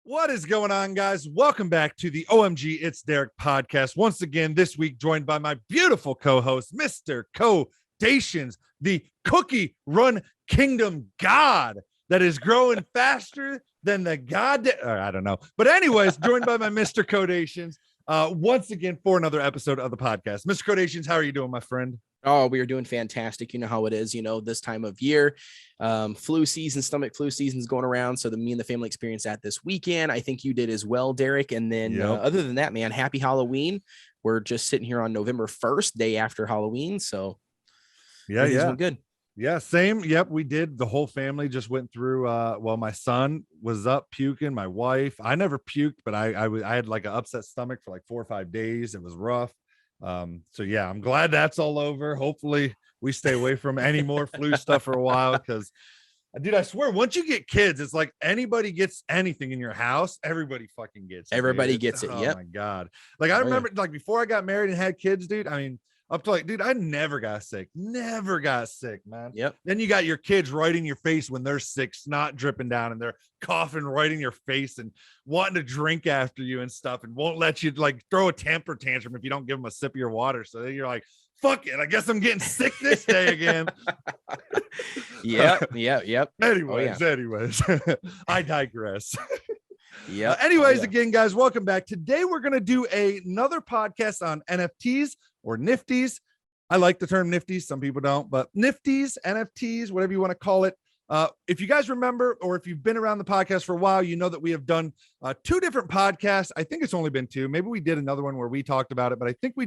What is going on, guys? Welcome back to the OMG It's Derek podcast. Once again, this week, joined by my beautiful co-host, Mr. Codations, the cookie run kingdom god that is growing faster than the god. I don't know. But anyways, joined by my Mr. Codations once again for another episode of the podcast. Mr. Codations, how are you doing, my friend? Oh, we are doing fantastic. You know how it is, this time of year, flu season, stomach flu season is going around. So me and the family experienced that this weekend. I think you did as well, Derek. And then other than that, man, happy Halloween. We're just sitting here on November 1st, day after Halloween. So yeah. Good. Yeah, same. Yep, we did. The whole family just went through. My son was up puking. My wife, I never puked, but I had like an upset stomach for like 4 or 5 days. It was rough. So yeah, I'm glad that's all over. Hopefully we stay away from any more flu stuff for a while, because dude, I swear, once you get kids, it's like anybody gets anything in your house, everybody fucking gets it. Everybody gets it. Oh my God. Like I remember like before I got married and had kids, dude, I mean, up to like, dude, I never got sick, man. Yep. Then you got your kids right in your face when they're sick, snot dripping down, and they're coughing right in your face and wanting to drink after you and stuff, and won't let you like throw a temper tantrum if you don't give them a sip of your water. So then you're like, fuck it, I guess I'm getting sick this day again. Yep. Anyways, I digress. Yeah. Again, guys, welcome back. Today we're going to do another podcast on NFTs or Nifties. I like the term Nifties. Some people don't, but Nifties, NFTs, whatever you want to call it. If you guys remember, or if you've been around the podcast for a while, you know that we have done 2 different podcasts. I think it's only been 2. Maybe we did another one where we talked about it, but I think we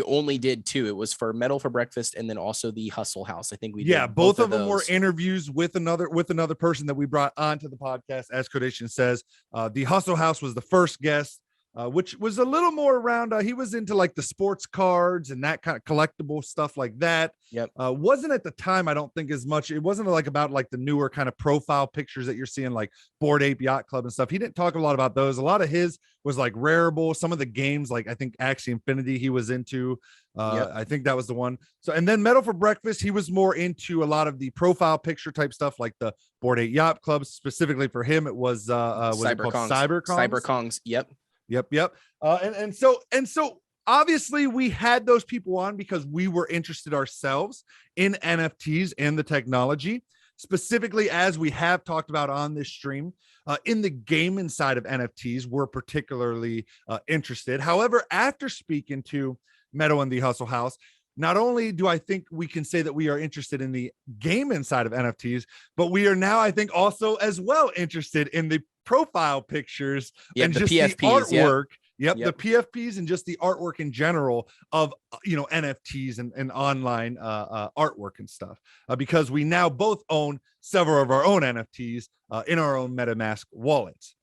only did 2. It was for Metal for Breakfast and then also the Hustle House. I think we did both of them were interviews with another person that we brought onto the podcast. As Codation says, the Hustle House was the first guest, which was a little more around. He was into like the sports cards and that kind of collectible stuff like that. Yep. Wasn't at the time, I don't think, as much. It wasn't like about like the newer kind of profile pictures that you're seeing, like Bored Ape Yacht Club and stuff. He didn't talk a lot about those. A lot of his was like Rareable. Some of the games, like I think Axie Infinity, he was into. I think that was the one. So, and then Metal for Breakfast, he was more into a lot of the profile picture type stuff, like the Bored Ape Yacht Club. Specifically for him, it was Cyberkongs. Yep. And so obviously we had those people on because we were interested ourselves in NFTs and the technology, specifically, as we have talked about on this stream, in the gaming side of NFTs. We're particularly interested. However, after speaking to Meadow and the Hustle House, not only do I think we can say that we are interested in the gaming side of NFTs, but we are now, I think, also as well interested in the profile pictures and just PFPs, the artwork. Yep, the PFPs and just the artwork in general of NFTs and online artwork and stuff, because we now both own several of our own NFTs in our own MetaMask wallets.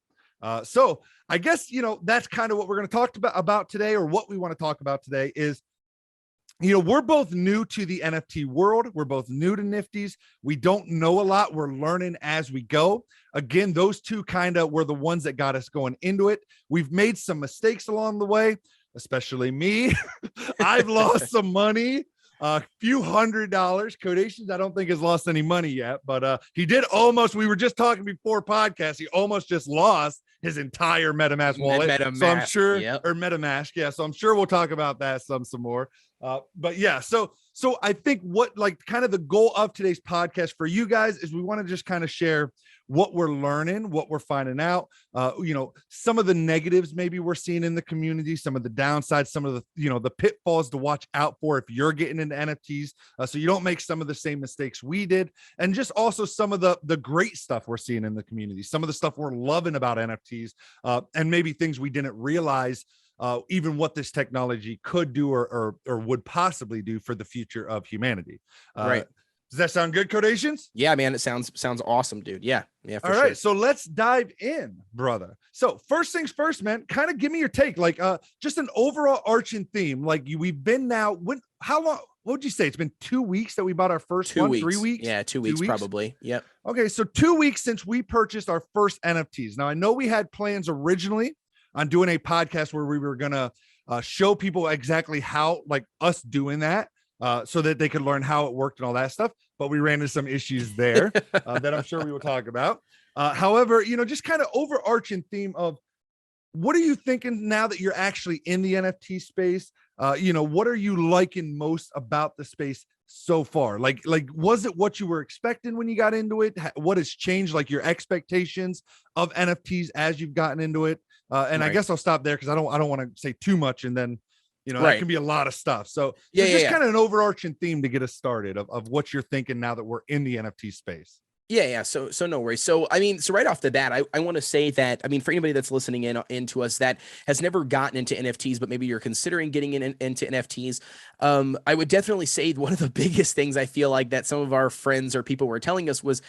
So I guess that's kind of what we're going to talk about today, or what we want to talk about today is, we're both new to the NFT world. We're both new to Nifties. We don't know a lot. We're learning as we go. Again, those 2 kind of were the ones that got us going into it. We've made some mistakes along the way, especially me. I've lost some money, a few $100. Codations, I don't think has lost any money yet, but he did almost. We were just talking before podcast. He almost just lost his entire MetaMask wallet. So I'm sure, or MetaMask. Yeah. So I'm sure we'll talk about that some more. But yeah, so I think what kind of the goal of today's podcast for you guys is we want to just kind of share what we're learning, what we're finding out, some of the negatives maybe we're seeing in the community, some of the downsides, some of the, the pitfalls to watch out for if you're getting into NFTs, so you don't make some of the same mistakes we did, and just also some of the great stuff we're seeing in the community, some of the stuff we're loving about NFTs, and maybe things we didn't realize, even what this technology could do or would possibly do for the future of humanity. Right. Does that sound good, Codations? Yeah, man, it sounds awesome, dude. Yeah, for All right, so let's dive in, brother. So first things first, man, kind of give me your take, like just an overall arching theme. Like we've been now, how long? What would you say? It's been 2 weeks that we bought our first 2 one, weeks. 3 weeks? Yeah, 2 weeks probably. Yep. Okay, so 2 weeks since we purchased our first NFTs. Now, I know we had plans originally on doing a podcast where we were going to show people exactly how, like us doing that, so that they could learn how it worked and all that stuff. But we ran into some issues there that I'm sure we will talk about. However, just kind of overarching theme of what are you thinking now that you're actually in the NFT space? What are you liking most about the space so far? Like, was it what you were expecting when you got into it? What has changed, like your expectations of NFTs as you've gotten into it? And I guess I'll stop there because I don't want to say too much, and then that can be a lot of stuff. So just kind of an overarching theme to get us started of what you're thinking now that we're in the NFT space. Yeah. So no worries. So, I mean, so right off the bat, I want to say that, I mean, for anybody that's listening into us that has never gotten into NFTs, but maybe you're considering getting into NFTs, I would definitely say one of the biggest things I feel like that some of our friends or people were telling us was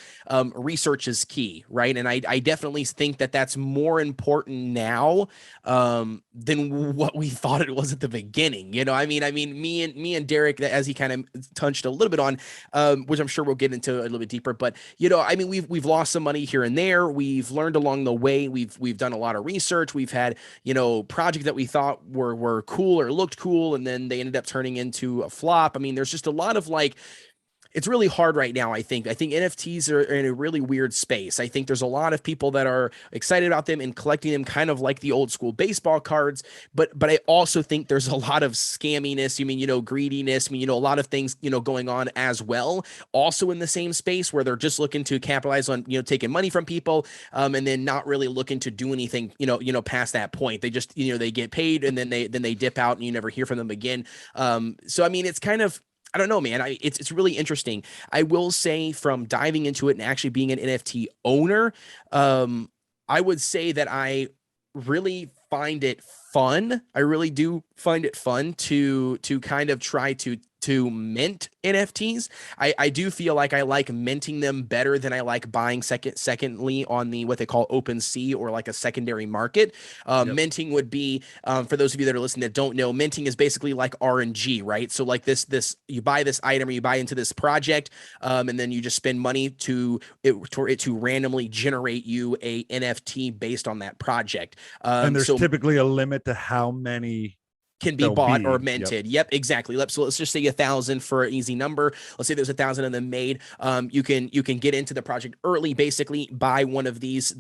research is key, right? And I definitely think that that's more important now than what we thought it was at the beginning. I mean, me and Derek, as he kind of touched a little bit on, which I'm sure we'll get into a little bit deeper, but I mean, we've lost some money here and there. We've learned along the way. We've done a lot of research. We've had, projects that we thought were cool or looked cool, and then they ended up turning into a flop. I mean, there's just a lot of it's really hard right now. I think NFTs are in a really weird space. I think there's a lot of people that are excited about them and collecting them kind of like the old school baseball cards. But I also think there's a lot of scamminess. Greediness. A lot of things, going on as well. Also in the same space where they're just looking to capitalize on, taking money from people, and then not really looking to do anything, past that point. They just, they get paid and then they dip out and you never hear from them again. So I mean, it's kind of, I don't know, man. It's really interesting. I will say from diving into it and actually being an NFT owner, I would say that I really find it fun. I really do find it fun to kind of try to mint NFTs. I do feel like I like minting them better than I like buying secondly on the what they call OpenSea or like a secondary market. Minting would be, for those of you that are listening that don't know, minting is basically like RNG, right? So like this you buy this item or you buy into this project, and then you just spend money for it to randomly generate you a NFT based on that project. And there's typically a limit to how many can be bought or minted. Yep, exactly. So let's just say 1,000 for an easy number. Let's say there's 1,000 of them made. You can get into the project early, basically buy one of these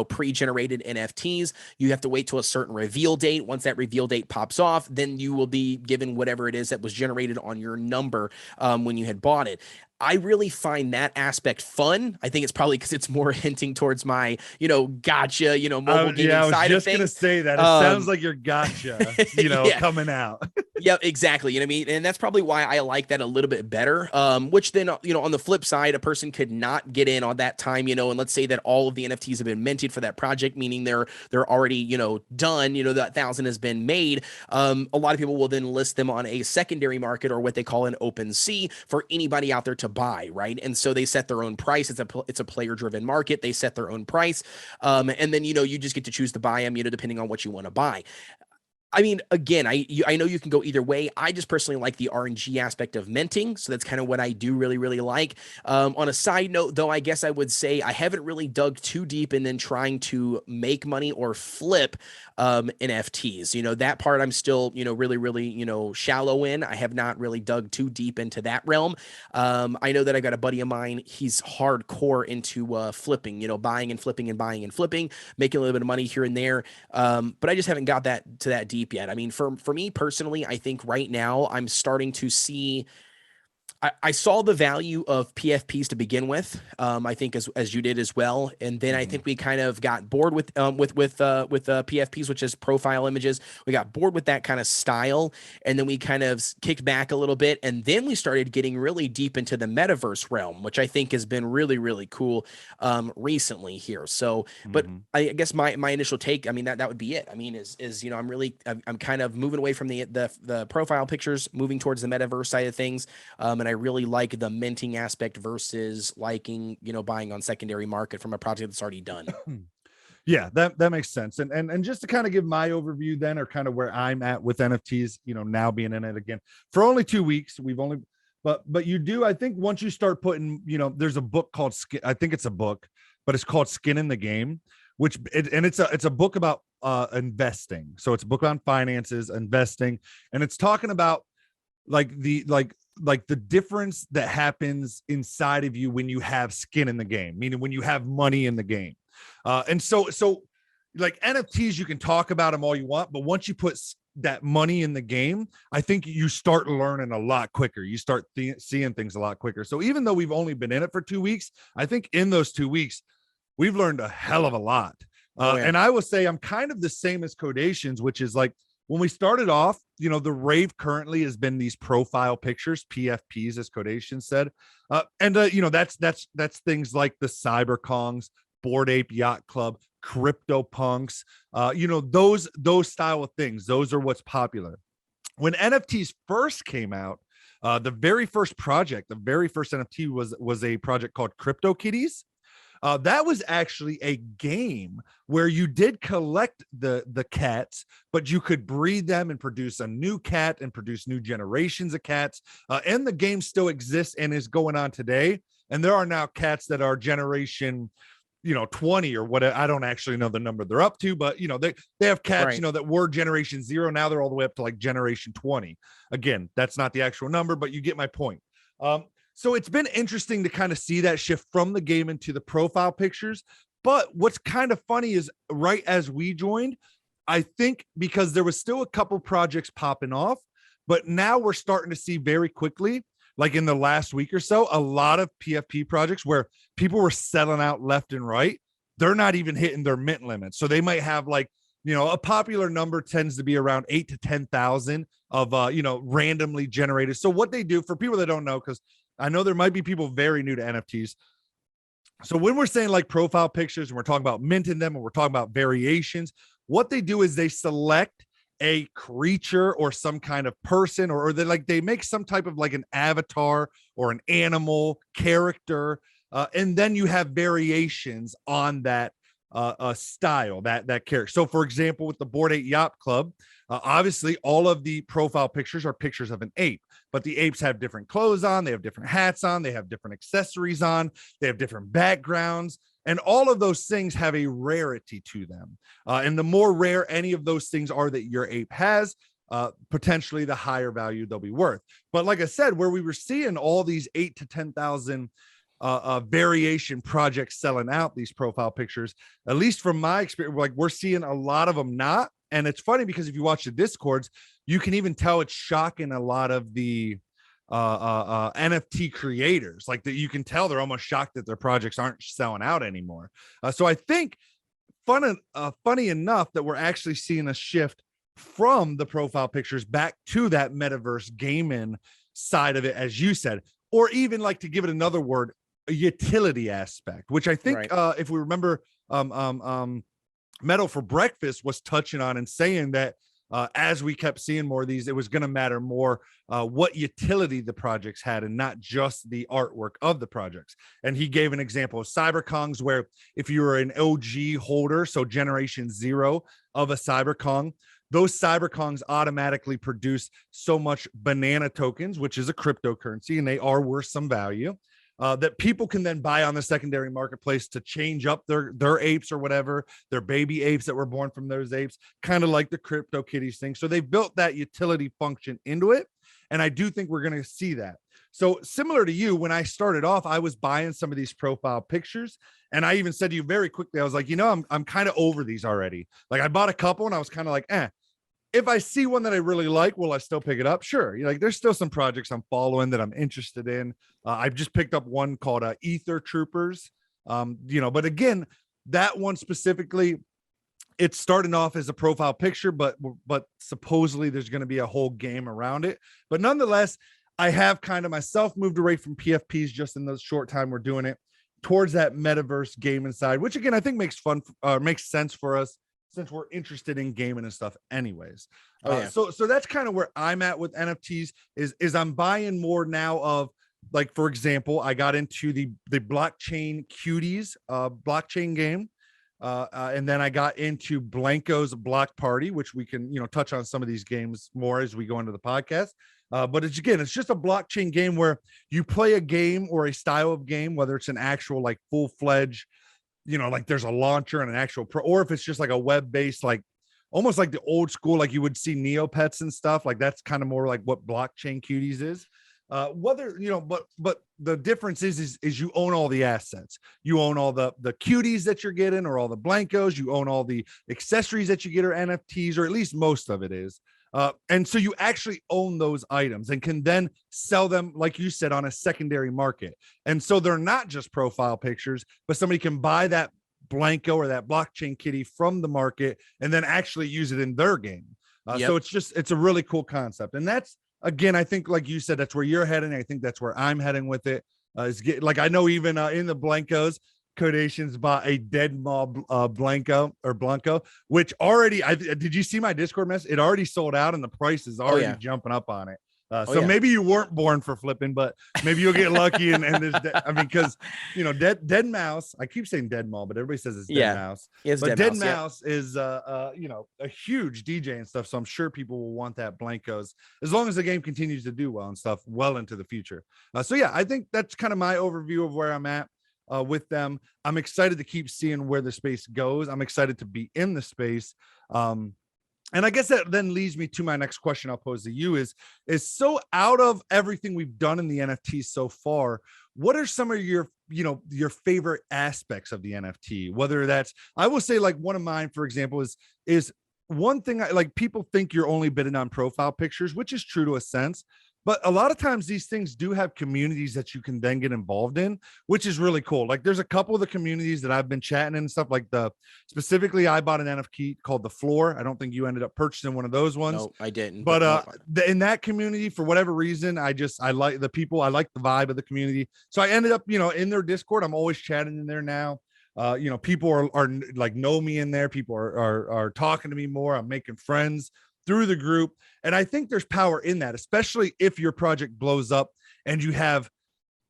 pre-generated NFTs. You have to wait till a certain reveal date. Once that reveal date pops off, then you will be given whatever it is that was generated on your number when you had bought it. I really find that aspect fun. I think it's probably because it's more hinting towards my, gotcha, mobile gaming side of things. I was just going to say that. It sounds like your gotcha, coming out. Yeah, exactly. You know what I mean? And that's probably why I like that a little bit better. Which then, on the flip side, a person could not get in on that time, and let's say that all of the NFTs have been minted for that project, meaning they're already, done, that 1,000 has been made. A lot of people will then list them on a secondary market or what they call an OpenSea for anybody out there to buy, right? And so they set their own price. It's a player driven market. They set their own price. And then, you just get to choose to buy them, depending on what you want to buy. I mean, again, I know you can go either way. I just personally like the RNG aspect of minting. So that's kind of what I do really, really like. On a side note, though, I guess I would say I haven't really dug too deep in then trying to make money or flip NFTs. That part I'm still, really, really, shallow in. I have not really dug too deep into that realm. I know that I got a buddy of mine. He's hardcore into flipping, buying and flipping and buying and flipping, making a little bit of money here and there. But I just haven't got to that deep yet. I mean, for me personally, I think right now I'm starting to see, I saw the value of PFPs to begin with. I think as you did as well. And then I think we kind of got bored with PFPs, which is profile images. We got bored with that kind of style. And then we kind of kicked back a little bit. And then we started getting really deep into the metaverse realm, which I think has been really, really cool recently here. So, but I guess my initial take, I mean, that would be it. I mean, is I'm kind of moving away from the profile pictures, moving towards the metaverse side of things. And I really like the minting aspect versus liking, buying on secondary market from a project that's already done. Yeah, that makes sense. And just to kind of give my overview then, or kind of where I'm at with NFTs, now being in it again for only 2 weeks, but you do, I think once you start putting, there's a book called I think it's a book, but it's called Skin in the Game, it's a book about investing. So it's a book on finances, investing, and it's talking about like the difference that happens inside of you when you have skin in the game, meaning when you have money in the game. And so like NFTs, you can talk about them all you want, but once you put that money in the game, I think you start learning a lot quicker. You start seeing things a lot quicker. So even though we've only been in it for 2 weeks, I think in those 2 weeks, we've learned a hell of a lot. And I will say I'm kind of the same as Codations, which is like when we started off, you know, the rave currently has been these profile pictures, PFPs, as Codations said. You know, that's things like the Cyberkongs, Bored Ape Yacht Club, Crypto Punks, you know, those style of things. Those are what's popular. When NFTs first came out, the very first project, the very first NFT was a project called Crypto Kitties. That was actually a game where you did collect the cats, but you could breed them and produce a new cat and produce new generations of cats. And the game still exists and is going on today. And there are now cats that are generation, you know, 20 or what. I don't actually know the number they're up to, but you know, they have cats, right, you know, that were generation 0. Now they're all the way up to like generation 20. Again, that's not the actual number, but you get my point. So it's been interesting to kind of see that shift from the game into the profile pictures. But what's kind of funny is right as we joined, I think because there was still a couple projects popping off, but now we're starting to see very quickly, like in the last week or so, a lot of PFP projects where people were selling out left and right. They're not even hitting their mint limits. So they might have like, you know, a popular number tends to be around 8,000 to 10,000 of, you know, randomly generated. So what they do for people that don't know, because I know there might be people very new to NFTs. So when we're saying like profile pictures and we're talking about minting them and we're talking about variations, what they do is they select a creature or some kind of person, or they make some type of like an avatar or an animal character. And then you have variations on that style, that character. So for example, with the Bored Ape Yacht Club, obviously all of the profile pictures are pictures of an ape, but the apes have different clothes on, they have different hats on, they have different accessories on, they have different backgrounds, and all of those things have a rarity to them. And the more rare any of those things are that your ape has, potentially the higher value they'll be worth. But like I said, where we were seeing all these 8,000 to 10,000 variation projects selling out these profile pictures, at least from my experience, like we're seeing a lot of them not. And it's funny because if you watch the Discords, you can even tell it's shocking a lot of the NFT creators. Like that, you can tell they're almost shocked that their projects aren't selling out anymore. So I think funny enough that we're actually seeing a shift from the profile pictures back to that metaverse gaming side of it, as you said, or even like to give it another word, a utility aspect, which I think right. If we remember, Metal for Breakfast was touching on and saying that as we kept seeing more of these, it was going to matter more what utility the projects had and not just the artwork of the projects. And he gave an example of Cyberkongs, where if you were an OG holder, so generation 0 of a Cyberkong, those Cyberkongs automatically produce so much banana tokens, which is a cryptocurrency, and they are worth some value. That people can then buy on the secondary marketplace to change up their apes or whatever, their baby apes that were born from those apes, kind of like the Crypto Kitties thing. So they built that utility function into it. And I do think we're going to see that. So similar to you, when I started off, I was buying some of these profile pictures. And I even said to you very quickly, I was like, you know, I'm kind of over these already. Like I bought a couple and I was kind of like, if I see one that I really like, will I still pick it up? Sure. You know, like there's still some projects I'm following that I'm interested in. I've just picked up one called Ether Troopers. You know, but again, that one specifically, it's starting off as a profile picture, but supposedly there's going to be a whole game around it. But nonetheless, I have kind of myself moved away from PFPs just in the short time we're doing it towards that metaverse gaming side, which again, I think makes sense for us, since we're interested in gaming and stuff anyways. So that's kind of where I'm at with NFTs is I'm buying more now of, like, for example, I got into the blockchain cuties blockchain game. And then I got into Blanco's Block Party, which we can, you know, touch on some of these games more as we go into the podcast. But it's just a blockchain game where you play a game or a style of game, whether it's an actual like full-fledged, you know, like there's a launcher and an actual or if it's just like a web-based, like almost like the old school, like you would see Neopets and stuff, like that's kind of more like what blockchain cuties is. Whether, but the difference is you own all the assets. You own all the cuties that you're getting, or all the blancos. You own all the accessories that you get, or NFTs, or at least most of it is. And so you actually own those items and can then sell them, like you said, on a secondary market. And so they're not just profile pictures, but somebody can buy that blanco or that blockchain kitty from the market and then actually use it in their game. So it's a really cool concept. And that's, again, I think, like you said, that's where you're heading. I think that's where I'm heading with it. Like, I know even in the blancos, Codations bought a dead mob blanco, which already, did you see my Discord message? It already sold out and the price is already jumping up on it. So maybe you weren't born for flipping, but maybe you'll get lucky. And there's, because dead mouse. I keep saying dead mall, but everybody says it's dead mouse. But dead mouse is a huge DJ and stuff. So I'm sure people will want that blancos as long as the game continues to do well and stuff well into the future. So yeah, I think that's kind of my overview of where I'm at with them. I'm excited to keep seeing where the space goes. I'm excited to be in the space. And I guess that then leads me to my next question I'll pose to you is so out of everything we've done in the NFTs so far, what are some of your favorite aspects of the NFT? Whether that's, I will say, like, one of mine, for example, is one thing like, people think you're only bidding on profile pictures, which is true to a sense. But a lot of times these things do have communities that you can then get involved in, which is really cool. Like, there's a couple of the communities that I've been chatting and stuff, like specifically I bought an NFT called The Floor. I don't think you ended up purchasing one of those ones. No, I didn't. But in that community, for whatever reason, I like the people. I like the vibe of the community. So I ended up, in their Discord. I'm always chatting in there now. People are like, know me in there. People are talking to me more. I'm making friends through the group. And I think there's power in that, especially if your project blows up and you have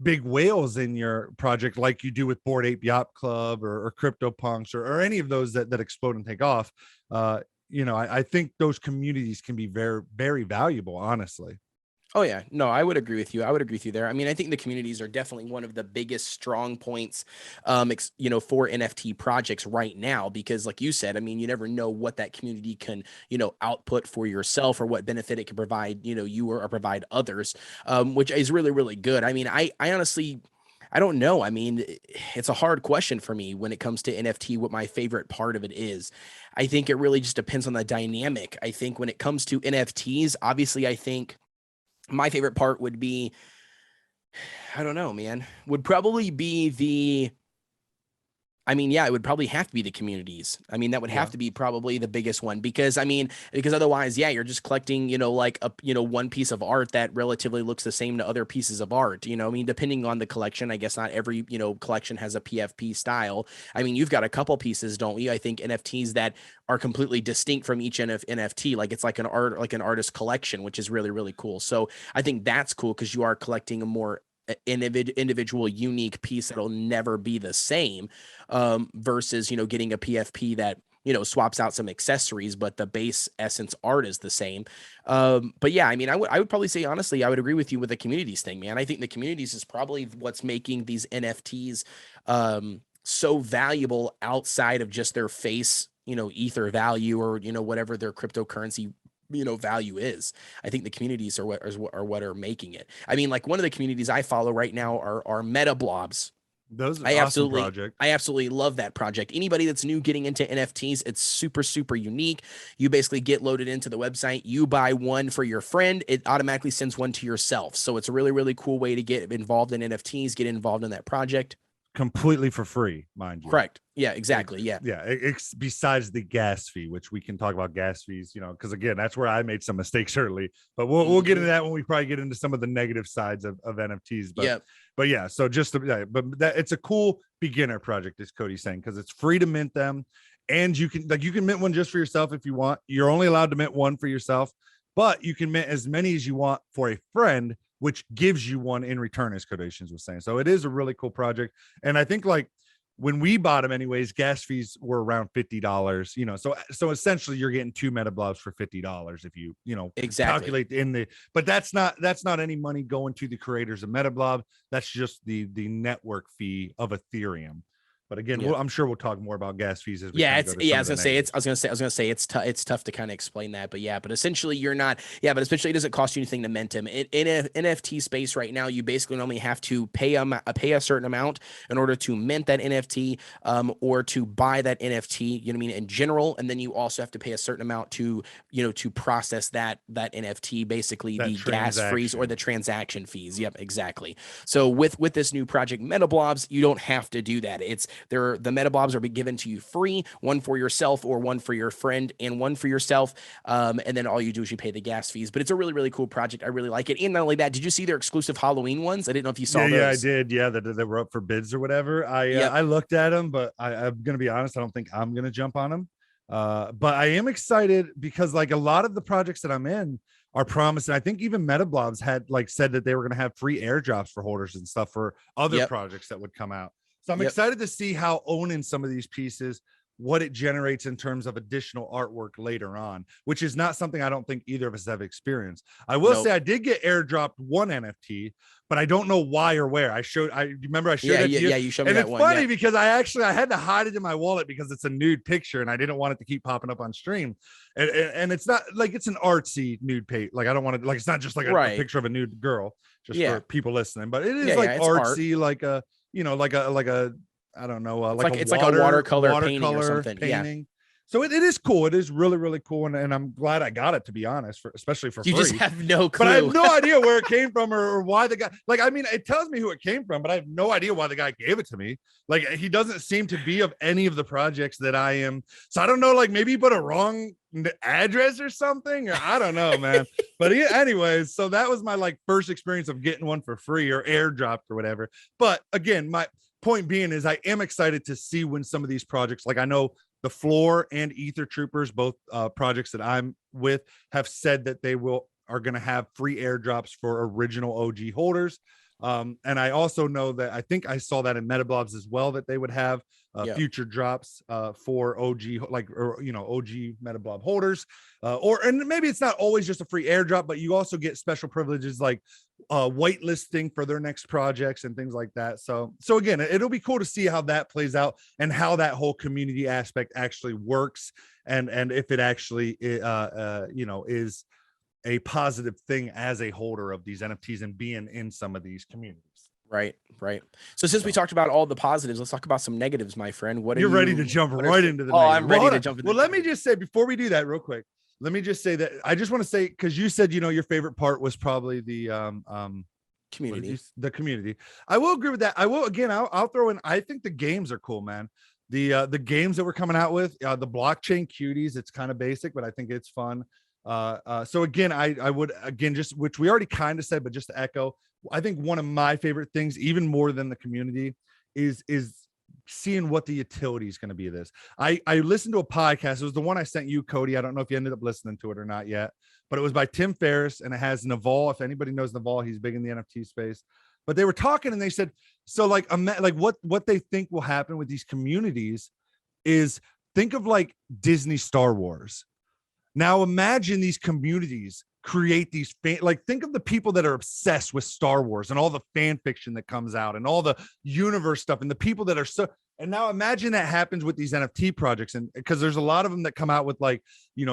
big whales in your project, like you do with Bored Ape Yacht Club or CryptoPunks or any of those that explode and take off. I think those communities can be very, very valuable, honestly. Oh yeah, no, I would agree with you. I would agree with you there. I mean, I think the communities are definitely one of the biggest strong points, for NFT projects right now, because like you said, I mean, you never know what that community can, output for yourself or what benefit it can provide, you or provide others, which is really, really good. I mean, I honestly, I don't know. I mean, it's a hard question for me when it comes to NFT, what my favorite part of it is. I think it really just depends on the dynamic. I think when it comes to NFTs, obviously, I think my favorite part would be, I don't know, man, would probably be it would probably have to be the communities. I mean, that would have to be probably the biggest one, because otherwise, you're just collecting, like one piece of art that relatively looks the same to other pieces of art. I mean, depending on the collection, I guess not every, collection has a PFP style. I mean, you've got a couple pieces, don't you? I think NFTs that are completely distinct from each NFT, like it's like an artist collection, which is really, really cool. So I think that's cool, because you are collecting a more individual unique piece that'll never be the same, versus getting a PFP that swaps out some accessories, but the base essence art is the same. But yeah, I mean, I would probably say, honestly, I would agree with you with the communities thing, man. I think the communities is probably what's making these NFTs so valuable outside of just their face ether value, or whatever their cryptocurrency value is. I think the communities are what are making it. I mean, like, one of the communities I follow right now are Meta Blobs. Those are awesome project. I absolutely love that project. Anybody that's new getting into NFTs, it's super, super unique. You basically get loaded into the website. You buy one for your friend. It automatically sends one to yourself. So it's a really, really cool way to get involved in NFTs, get involved in that project. Completely for free, mind you. Correct. Yeah, exactly. Yeah. It's besides the gas fee, which we can talk about gas fees, because again, that's where I made some mistakes early, but we'll get into that when we probably get into some of the negative sides of NFTs. But yeah, so it's a cool beginner project, as Cody's saying, because it's free to mint them, and you can mint one just for yourself if you want. You're only allowed to mint one for yourself, but you can mint as many as you want for a friend, which gives you one in return, as Codations was saying. So it is a really cool project. And I think, like, when we bought them anyways, gas fees were around $50, so essentially you're getting 2 Meta Blobs for $50 if you, exactly calculate but that's not any money going to the creators of Meta Blob. That's just the network fee of Ethereum. But again, I'm sure we'll talk more about gas fees as we I go to was gonna say it's tough to kind of explain that, but essentially you're not, but essentially it doesn't cost you anything to mint them. In an NFT space right now, you basically only have to pay a certain amount in order to mint that NFT, or to buy that NFT, you know what I mean, in general, and then you also have to pay a certain amount to, to process that NFT, basically the gas fees or the transaction fees. Yep, exactly. So with this new project Metablobs, you don't have to do that. The Metablobs are given to you free, one for yourself or one for your friend and one for yourself. And then all you do is you pay the gas fees. But it's a really, really cool project. I really like it. And not only that, did you see their exclusive Halloween ones? I didn't know if you saw those. Yeah, I did. Yeah, that were up for bids or whatever. I looked at them, but I'm gonna be honest, I don't think I'm gonna jump on them. But I am excited because like a lot of the projects that I'm in are promising. I think even Metablobs had like said that they were going to have free airdrops for holders and stuff for other projects that would come out. So I'm excited to see how owning some of these pieces, what it generates in terms of additional artwork later on, which is not something I don't think either of us have experienced. I will say I did get airdropped one NFT, but I don't know why or where. I remember I showed it to you. Yeah, you showed me and that it's one. Funny because I had to hide it in my wallet because it's a nude picture and I didn't want it to keep popping up on stream. And it's not like it's an artsy nude page. Like I don't want to, like, it's not just like a picture of a nude girl, just for people listening, but it is artsy, like a, like a I don't know, it's like a watercolor painting or something. Painting. Yeah. So it is cool. It is really, really cool. And I'm glad I got it, to be honest, especially for free. You just have no clue. But I have no idea where it came from or why the guy, like, I mean, it tells me who it came from, but I have no idea why the guy gave it to me. Like, he doesn't seem to be of any of the projects that I am. So I don't know, like maybe he put a wrong address or something, or I don't know, man. But anyways, so that was my like first experience of getting one for free or airdropped or whatever. But again, my point being is I am excited to see when some of these projects, like I know the Floor and Ether Troopers, both projects that I'm with, have said that they are going to have free airdrops for original OG holders. And I also know that I think I saw that in Metablobs as well, that they would have future drops for OG, like, or, OG Metablob holders, and maybe it's not always just a free airdrop, but you also get special privileges like whitelisting for their next projects and things like that. So again, it'll be cool to see how that plays out and how that whole community aspect actually works, and if it actually is a positive thing as a holder of these NFTs and being in some of these communities. Right. So since we talked about all the positives, let's talk about some negatives, my friend. You're ready to jump right into the I'm ready to jump into. Well, let me just say before we do that real quick, let me just say that I just want to say, because you said, your favorite part was probably the community. The community. I will agree with that. I'll throw in, I think the games are cool, man. The games that we're coming out with, the blockchain cuties, it's kind of basic, but I think it's fun. So again, I would, again, just, which we already kind of said, but just to echo, I think one of my favorite things, even more than the community, is seeing what the utility is going to be of this. I listened to a podcast. It was the one I sent you, Cody. I don't know if you ended up listening to it or not yet, but it was by Tim Ferriss, and it has Naval. If anybody knows Naval, he's big in the NFT space. But they were talking and they said, so like what they think will happen with these communities is, think of like Disney Star Wars. Now imagine these communities create these think of the people that are obsessed with Star Wars and all the fan fiction that comes out and all the universe stuff, and the people that are and now imagine that happens with these NFT projects, and because there's a lot of them that come out with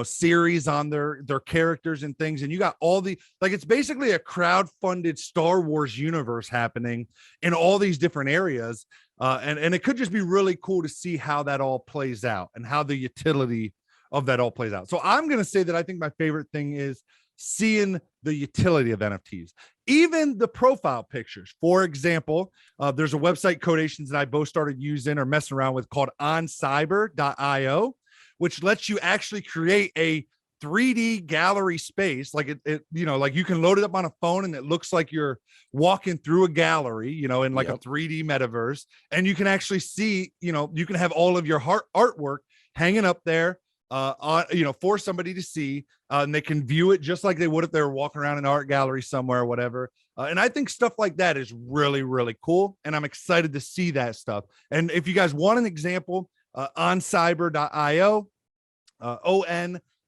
series on their characters and things, and you got all the, it's basically a crowd-funded Star Wars universe happening in all these different areas, and it could just be really cool to see how that all plays out and how the utility of that all plays out. So I'm going to say that I think my favorite thing is seeing the utility of NFTs, even the profile pictures. For example, there's a website Codations and I both started using or messing around with called oncyber.io, which lets you actually create a 3D gallery space. Like like you can load it up on a phone and it looks like you're walking through a gallery, in like a 3D metaverse. And you can actually see, you can have all of your artwork hanging up there, for somebody to see, and they can view it just like they would if they were walking around an art gallery somewhere or whatever. And I think stuff like that is really, really cool. And I'm excited to see that stuff. And if you guys want an example, oncyber.io,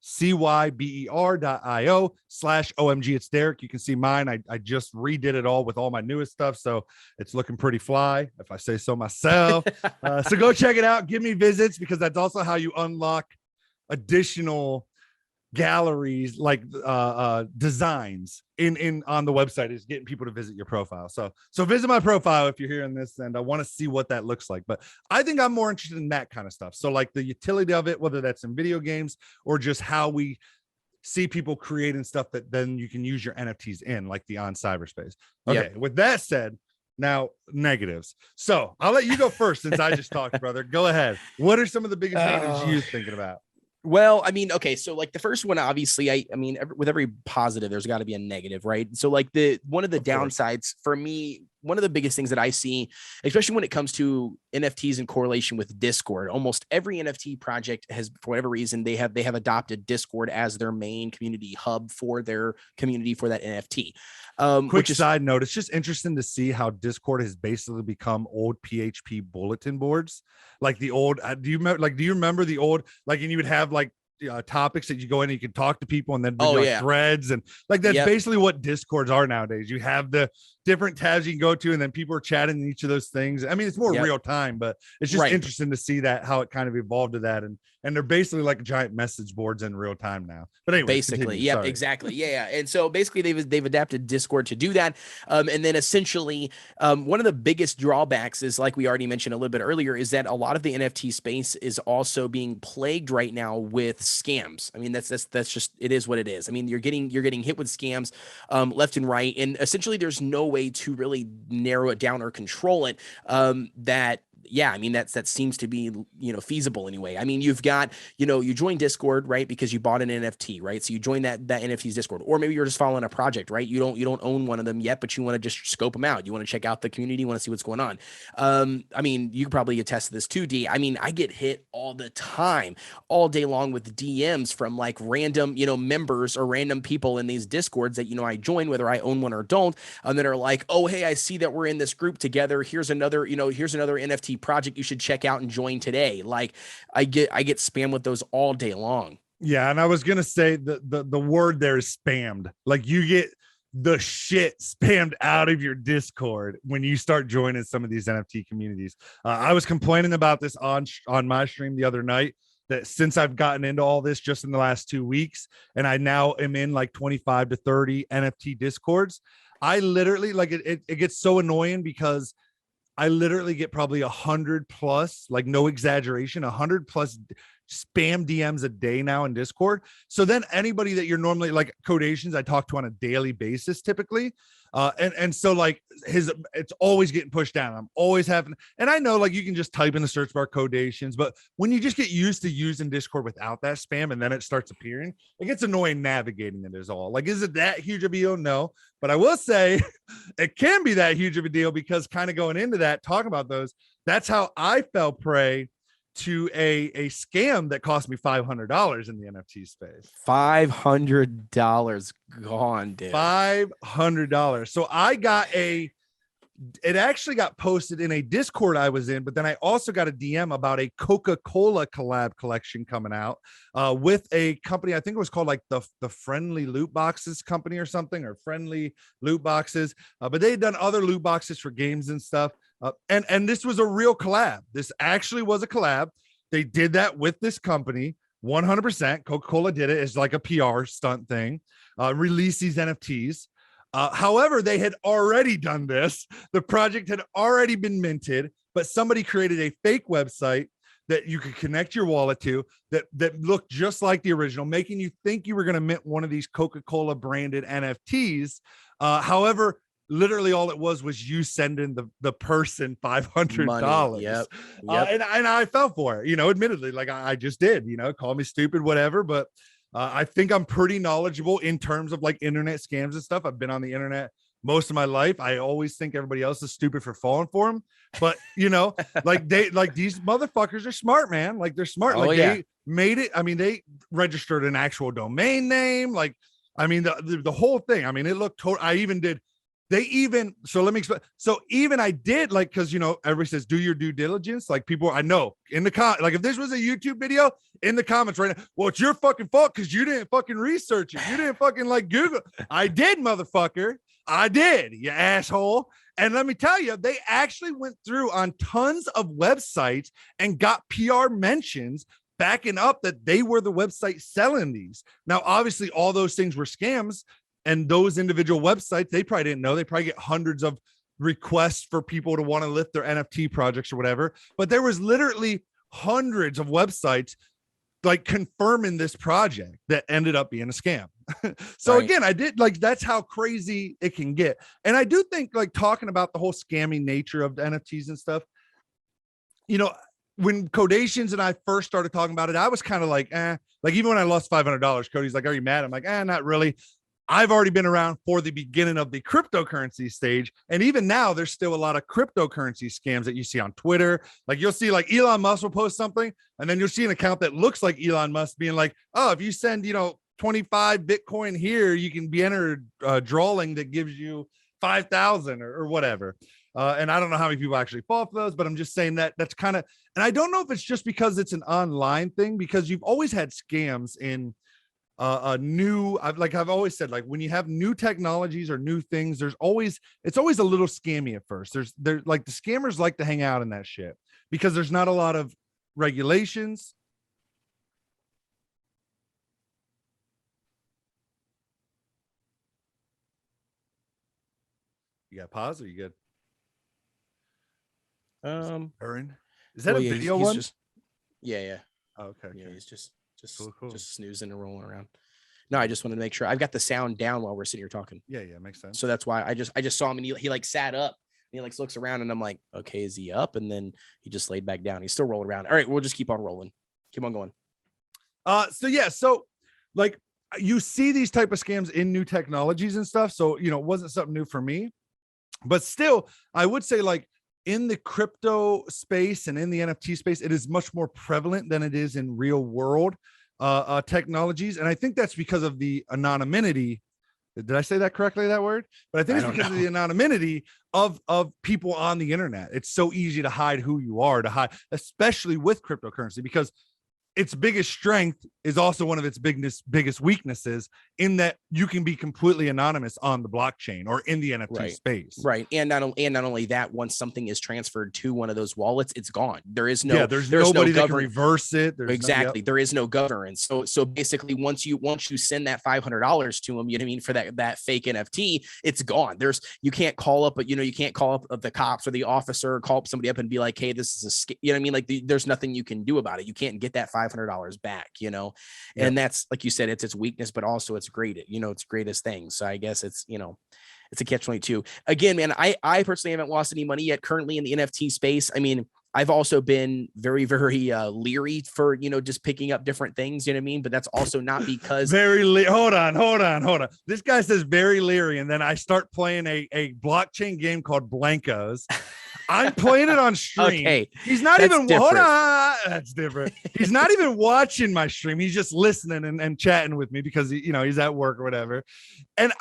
cyber.io/OMG. It's Derek. You can see mine. I just redid it all with all my newest stuff. So it's looking pretty fly, if I say so myself. So go check it out. Give me visits, because that's also how you unlock additional galleries, like designs in on the website, is getting people to visit your profile. So visit my profile if you're hearing this, and I want to see what that looks like. But I think I'm more interested in that kind of stuff. So like the utility of it, whether that's in video games or just how we see people creating stuff that then you can use your NFTs in, like the on cyberspace. Okay. Yep. With that said, now negatives. So I'll let you go first, since I just talked, brother. Go ahead. What are some of the biggest negatives you're thinking about? Well, I mean, okay, so like the first one, obviously, I mean, with every positive, there's got to be a negative, right? So like one of the downsides for me, one of the biggest things that I see, especially when it comes to NFTs in correlation with Discord, almost every NFT project has, for whatever reason, they have adopted Discord as their main community hub for their community for that NFT. Quick side note, it's just interesting to see how Discord has basically become old PHP bulletin boards. Like the old, do you remember the old, like, and you would have like topics that you go in and you can talk to people, and then threads, and like that's basically what Discords are nowadays. You have the different tabs you can go to, and then people are chatting in each of those things. I mean, it's more real time, but it's just interesting to see that how it kind of evolved to that, and they're basically like giant message boards in real time now. But anyway, basically, exactly, and so basically they've adapted Discord to do that, and then essentially one of the biggest drawbacks is, like we already mentioned a little bit earlier, is that a lot of the NFT space is also being plagued right now with scams. I mean, that's just, it is what it is. I mean, you're getting hit with scams left and right, and essentially there's no way to really narrow it down or control it. I mean, that seems to be, feasible anyway. I mean, you've got, you join Discord, right? Because you bought an NFT, right? So you join that NFT's Discord, or maybe you're just following a project, right? You don't own one of them yet, but you want to just scope them out. You want to check out the community, you want to see what's going on. I mean, you could probably attest to this too, D. I mean, I get hit all the time, all day long, with DMs from like random, members or random people in these Discords that, I join, whether I own one or don't, and that are like, oh, hey, I see that we're in this group together. Here's another NFT project you should check out and join today. Like I get spammed with those all day long. Yeah, and I was gonna say the word there is spammed. Like you get the shit spammed out of your Discord when you start joining some of these NFT communities. I was complaining about this on my stream the other night, that since I've gotten into all this just in the last 2 weeks, and I now am in like 25 to 30 NFT Discords, I literally, like, it gets so annoying, because I literally get probably 100 plus, like no exaggeration, 100 plus spam DMs a day now in Discord. So then anybody that you're normally, like Codations, I talk to on a daily basis typically. And so like it's always getting pushed down. I'm always having, and I know like you can just type in the search bar Codations, but when you just get used to using Discord without that spam, and then it starts appearing, it gets annoying navigating it is all. Like, is it that huge of a deal? No, but I will say it can be that huge of a deal, because kind of going into that, talking about those, that's how I fell prey to a scam that cost me $500 in the NFT space. $500 gone, dude. $500. So I got it actually got posted in a Discord I was in, but then I also got a DM about a Coca-Cola collab collection coming out with a company. I think it was called like the Friendly Loot Boxes company or something, or Friendly Loot Boxes. But they had done other loot boxes for games and stuff. And this was a real collab. This actually was a collab. They did that with this company. 100%. Coca-Cola did it as like a PR stunt thing. Release these NFTs. However, they had already done this. The project had already been minted, but somebody created a fake website that you could connect your wallet to that looked just like the original, making you think you were going to mint one of these Coca-Cola branded NFTs. However, literally all it was you sending the person $500. Yep. And I fell for it, admittedly, like I just did, call me stupid, whatever. But I think I'm pretty knowledgeable in terms of like internet scams and stuff. I've been on the internet most of my life. I always think everybody else is stupid for falling for them, but like these motherfuckers are smart, man. Like they're smart. They made it. I mean, they registered an actual domain name. Like, I mean, the whole thing. I mean, it looked total. I even did They even, so let me explain. So even I did like, cause everybody says, do your due diligence. Like people, I know in the like if this was a YouTube video in the comments right now, well, it's your fucking fault. Cause you didn't fucking research it. You didn't fucking like Google. I did, motherfucker. I did, you asshole. And let me tell you, they actually went through on tons of websites and got PR mentions backing up that they were the website selling these. Now, obviously all those things were scams. And those individual websites, they probably didn't know. They probably get hundreds of requests for people to want to lift their NFT projects or whatever. But there was literally hundreds of websites like confirming this project that ended up being a scam. So right. Again, I did like, that's how crazy it can get. And I do think like talking about the whole scamming nature of the NFTs and stuff, when Codations and I first started talking about it, I was kind of like, like even when I lost $500, Cody's like, are you mad? I'm like, not really. I've already been around for the beginning of the cryptocurrency stage. And even now, there's still a lot of cryptocurrency scams that you see on Twitter. Like you'll see like Elon Musk will post something and then you'll see an account that looks like Elon Musk being like, oh, if you send, 25 Bitcoin here, you can be entered a drawing that gives you 5,000 or whatever. And I don't know how many people actually fall for those, but I'm just saying that's kind of, and I don't know if it's just because it's an online thing, because you've always had scams in I've always said, like when you have new technologies or new things, it's always a little scammy at first. There's like the scammers like to hang out in that shit because there's not a lot of regulations. You got pause or you good? Aaron, is that a video one? Yeah. Oh, okay. Yeah, he's just cool. Just snoozing and rolling around. No, I just wanted to make sure I've got the sound down while we're sitting here talking. Yeah, makes sense. So that's why I just saw him and he like sat up and he like looks around and I'm like, okay, is he up? And then he just laid back down. He's still rolling around. All right, we'll just keep on rolling. Keep on going. So like you see these type of scams in new technologies and stuff. So it wasn't something new for me, but still, I would say like in the crypto space and in the NFT space, it is much more prevalent than it is in real world technologies. And I think that's because of the anonymity. Did I say that correctly, that word? But I think it's because of the anonymity of people on the internet. It's so easy to hide who you are, especially with cryptocurrency, because its biggest strength is also one of its biggest weaknesses, in that you can be completely anonymous on the blockchain or in the NFT space. Right. And not only that, once something is transferred to one of those wallets, it's gone. There's nobody that can reverse it. There is no governance. So basically once you send that $500 to them, for that fake NFT, it's gone. You can't call up, you can't call up the cops or the officer, or call up somebody up and be like, hey, this is a like there's nothing you can do about it. You can't get that $500 back, and that's, like you said, it's its weakness, but also it's great, its greatest thing. So I guess it's a catch-22. Again, man, I personally haven't lost any money yet currently in the NFT space. I mean, I've also been very, very leery for, just picking up different things, but that's also not because hold on. This guy says very leery. And then I start playing a blockchain game called Blankos. I'm playing it on stream. Okay. He's not even, hold on. That's different. He's not even watching my stream. He's just listening and chatting with me because, he's at work or whatever. And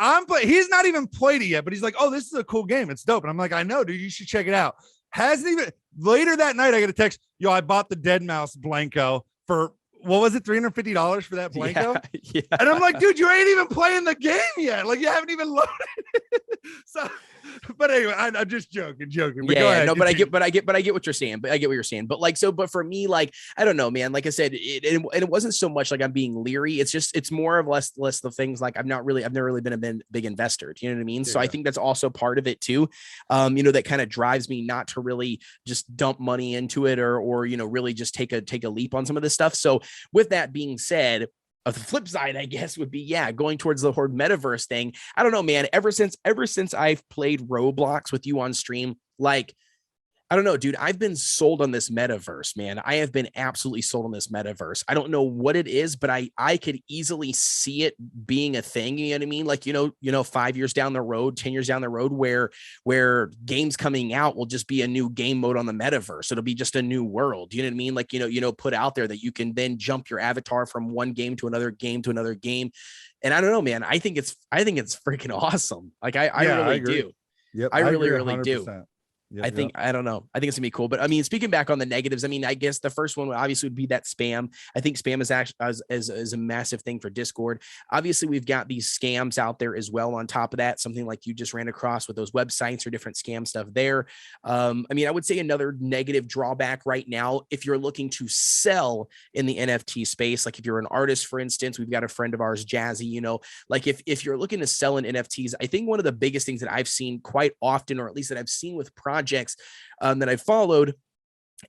he's not even played it yet, but he's like, oh, this is a cool game. It's dope. And I'm like, I know, dude, you should check it out. Hasn't even, later that night, I get a text, yo, I bought the Dead Mouse Blanco for, what was it, $350 for that Blanco? Yeah. And I'm like, dude, you ain't even playing the game yet. Like, you haven't even loaded it. So, but anyway, I'm just joking. But go ahead. No, but I get what you're saying. But for me, like, I don't know, man. Like I said, it wasn't so much like I'm being leery. It's more of less the things like I've never really been a big investor. Do you know what I mean? Yeah. So I think that's also part of it too. That kind of drives me not to really just dump money into it or really just take a leap on some of this stuff. So with that being said, the flip side, I guess, would be, going towards the whole metaverse thing. I don't know, man. Ever since I've played Roblox with you on stream, like, I don't know, dude, I've been sold on this metaverse, man. I have been absolutely sold on this metaverse. I don't know what it is, but I could easily see it being a thing. You know what I mean? Like, 5 years down the road, 10 years down the road, where games coming out will just be a new game mode on the metaverse. It'll be just a new world. You know what I mean? Like, put out there that you can then jump your avatar from one game to another game to another game. And I don't know, man, I think it's freaking awesome. Like I really do. Yep. I really, agree really do. 100%. I think, I don't know. I think it's gonna be cool. But I mean, speaking back on the negatives, I mean, I guess the first one obviously would be that spam. I think spam is actually is a massive thing for Discord. Obviously, we've got these scams out there as well. On top of that, something like you just ran across with those websites or different scam stuff there. I mean, I would say another negative drawback right now, if you're looking to sell in the NFT space, like if you're an artist, for instance, we've got a friend of ours, Jazzy, you know, like if you're looking to sell in NFTs, I think one of the biggest things that I've seen quite often, or at least that I've seen with projects that I've followed,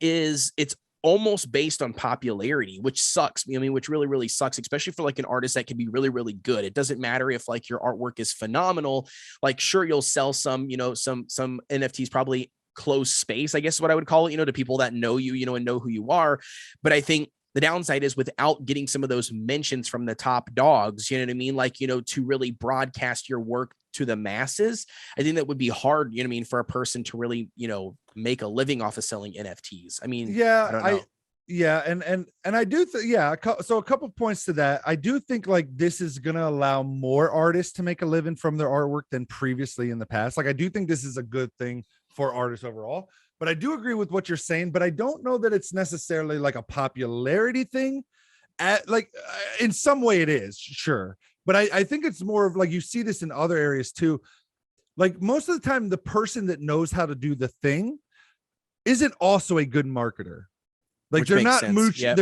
is it's almost based on popularity, which sucks. I mean, which really, really sucks, especially for like an artist that can be really, really good. It doesn't matter if like your artwork is phenomenal. Like, sure, you'll sell some, you know, some NFTs, probably close space, I guess is what I would call it, you know, to people that know you, you know, and know who you are. But I think the downside is, without getting some of those mentions from the top dogs, you know what I mean? Like, you know, to really broadcast your work to the masses, I think that would be hard, you know what I mean, for a person to really, you know, make a living off of selling NFTs. I mean, yeah, I don't know. Yeah, and I do think, yeah, so a couple points to that. I do think like this is gonna allow more artists to make a living from their artwork than previously in the past. Like, I do think this is a good thing for artists overall. But I do agree with what you're saying, but I don't know that it's necessarily like a popularity thing. In some way it is, sure. But I think it's more of like, you see this in other areas too. Like, most of the time, the person that knows how to do the thing isn't also a good marketer. Like, they're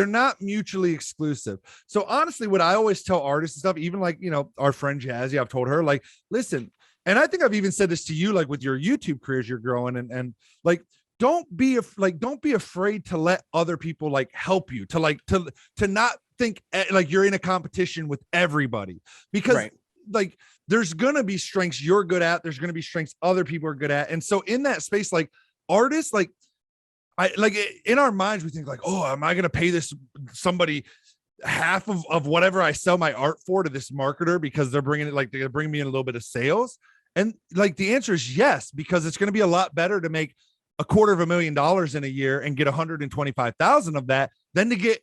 not mutually exclusive. So honestly, what I always tell artists and stuff, even like, you know, our friend Jazzy, I've told her, like, listen, and I think I've even said this to you, like with your YouTube careers you're growing, and like, don't be afraid to let other people like help you, to not think like you're in a competition with everybody, because like there's gonna be strengths you're good at, there's gonna be strengths other people are good at. And so in that space, like artists, like in our minds we think like, oh, am I gonna pay this somebody half of whatever I sell my art for to this marketer because they're bringing it, like they're bringing me in a little bit of sales? And like the answer is yes, because it's going to be a lot better to make $250,000 in a year and get 125,000 of that than to get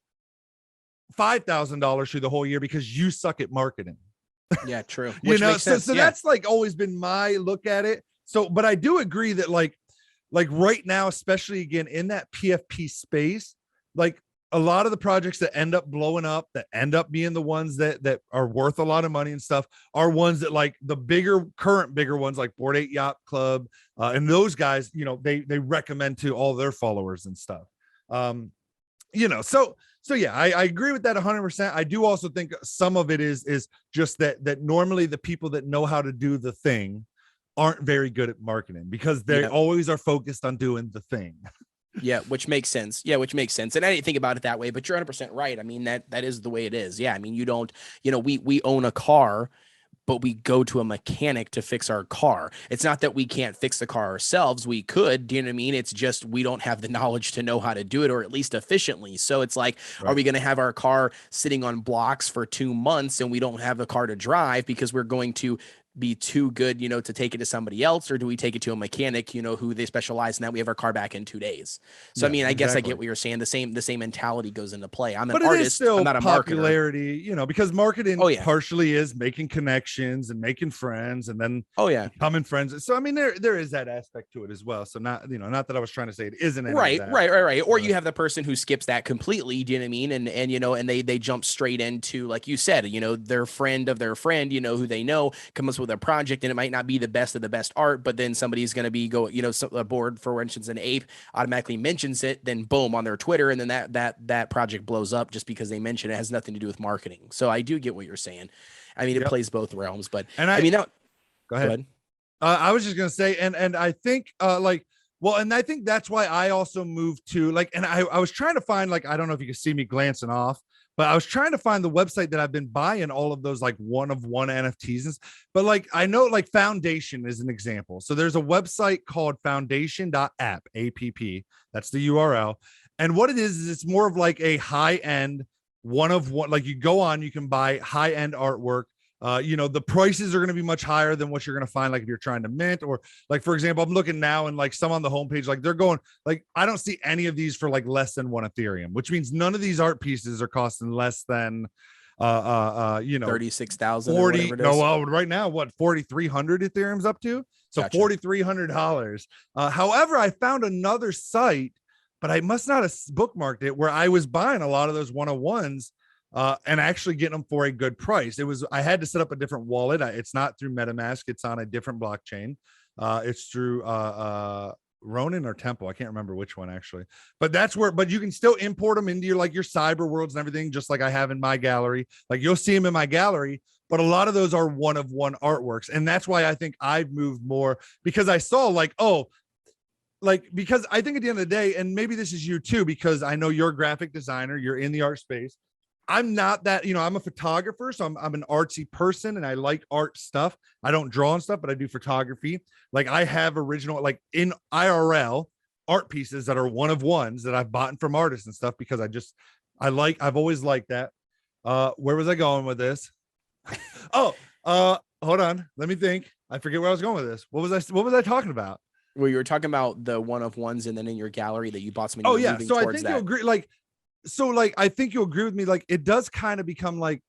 $5,000 through the whole year because you suck at marketing. Yeah, true. You know, so that's like always been my look at it. So, but I do agree that like right now, especially again in that PFP space, like a lot of the projects that end up blowing up, that end up being the ones that are worth a lot of money and stuff, are ones that like the current bigger ones like Bored Ape Yacht Club, and those guys, you know, they recommend to all their followers and stuff. You know, so yeah, I agree with that 100%. I do also think some of it is just that normally the people that know how to do the thing aren't very good at marketing because they always are focused on doing the thing. Yeah, which makes sense. Yeah, which makes sense. And I didn't think about it that way, but you're 100% right. I mean, that is the way it is. Yeah, I mean, you don't, you know, we own a car, but we go to a mechanic to fix our car. It's not that we can't fix the car ourselves. We could, do you know what I mean? It's just we don't have the knowledge to know how to do it, or at least efficiently. So it's like, are we going to have our car sitting on blocks for 2 months and we don't have a car to drive because we're going to be too good, you know, to take it to somebody else? Or do we take it to a mechanic, you know, who they specialize in that we have our car back in 2 days? So, I mean, I guess I get what you're saying. The same mentality goes into play. I'm an artist, I'm not a popularity, you know, because marketing partially is making connections and making friends and then becoming friends. So, I mean, there is that aspect to it as well. So not, you know, not that I was trying to say it isn't right. Or you have the person who skips that completely, do you know what I mean? And you know, and they jump straight into, like you said, you know, their friend of their friend, you know, who they know comes with a project, and it might not be the best of the best art, but then somebody's going to be you know, a board, for instance, an ape automatically mentions it, then boom, on their Twitter, and then that project blows up just because they mention it. It has nothing to do with marketing. So I do get what you're saying. I mean, it plays both realms, but I mean, now go ahead. I was just going to say, and I think and I think that's why I also moved to like, and I was trying to find, like, I don't know if you can see me glancing off, but I was trying to find the website that I've been buying all of those like one of one NFTs. But like, I know like Foundation is an example. So there's a website called foundation.app, APP. That's the URL. And what it is it's more of like a high end one of one, like you go on, you can buy high end artwork. You know, the prices are going to be much higher than what you're going to find, like if you're trying to mint, or like, for example, I'm looking now and like some on the homepage, like they're going, like, I don't see any of these for like less than 1 Ethereum, which means none of these art pieces are costing less than, you know, 36,000. right now, what 4,300 Ethereum's up to. So Gotcha. $4,300. However, I found another site, but I must not have bookmarked it, where I was buying a lot of those 101s and actually getting them for a good price. I had to set up a different wallet. It's not through MetaMask. It's on a different blockchain. It's through Ronin or Temple. I can't remember which one actually, but but you can still import them into your cyber worlds and everything, just like I have in my gallery. Like you'll see them in my gallery, but a lot of those are one-of-one artworks. And that's why I think I've moved more, because I saw because I think at the end of the day, and maybe this is you too, because I know you're a graphic designer, you're in the art space. I'm not that, I'm a photographer, so I'm an artsy person and I like art stuff. I don't draw and stuff, but I do photography. Like I have original, like in IRL art pieces that are one-of-ones that I've bought from artists and stuff, because I've always liked that. Where was I going with this? Hold on. Let me think. I forget where I was going with this. What was I talking about? Well, you were talking about the one-of-ones and then in your gallery that you bought some. Oh yeah. So I think you'll agree. I think you'll agree with me. Like it does kind of become like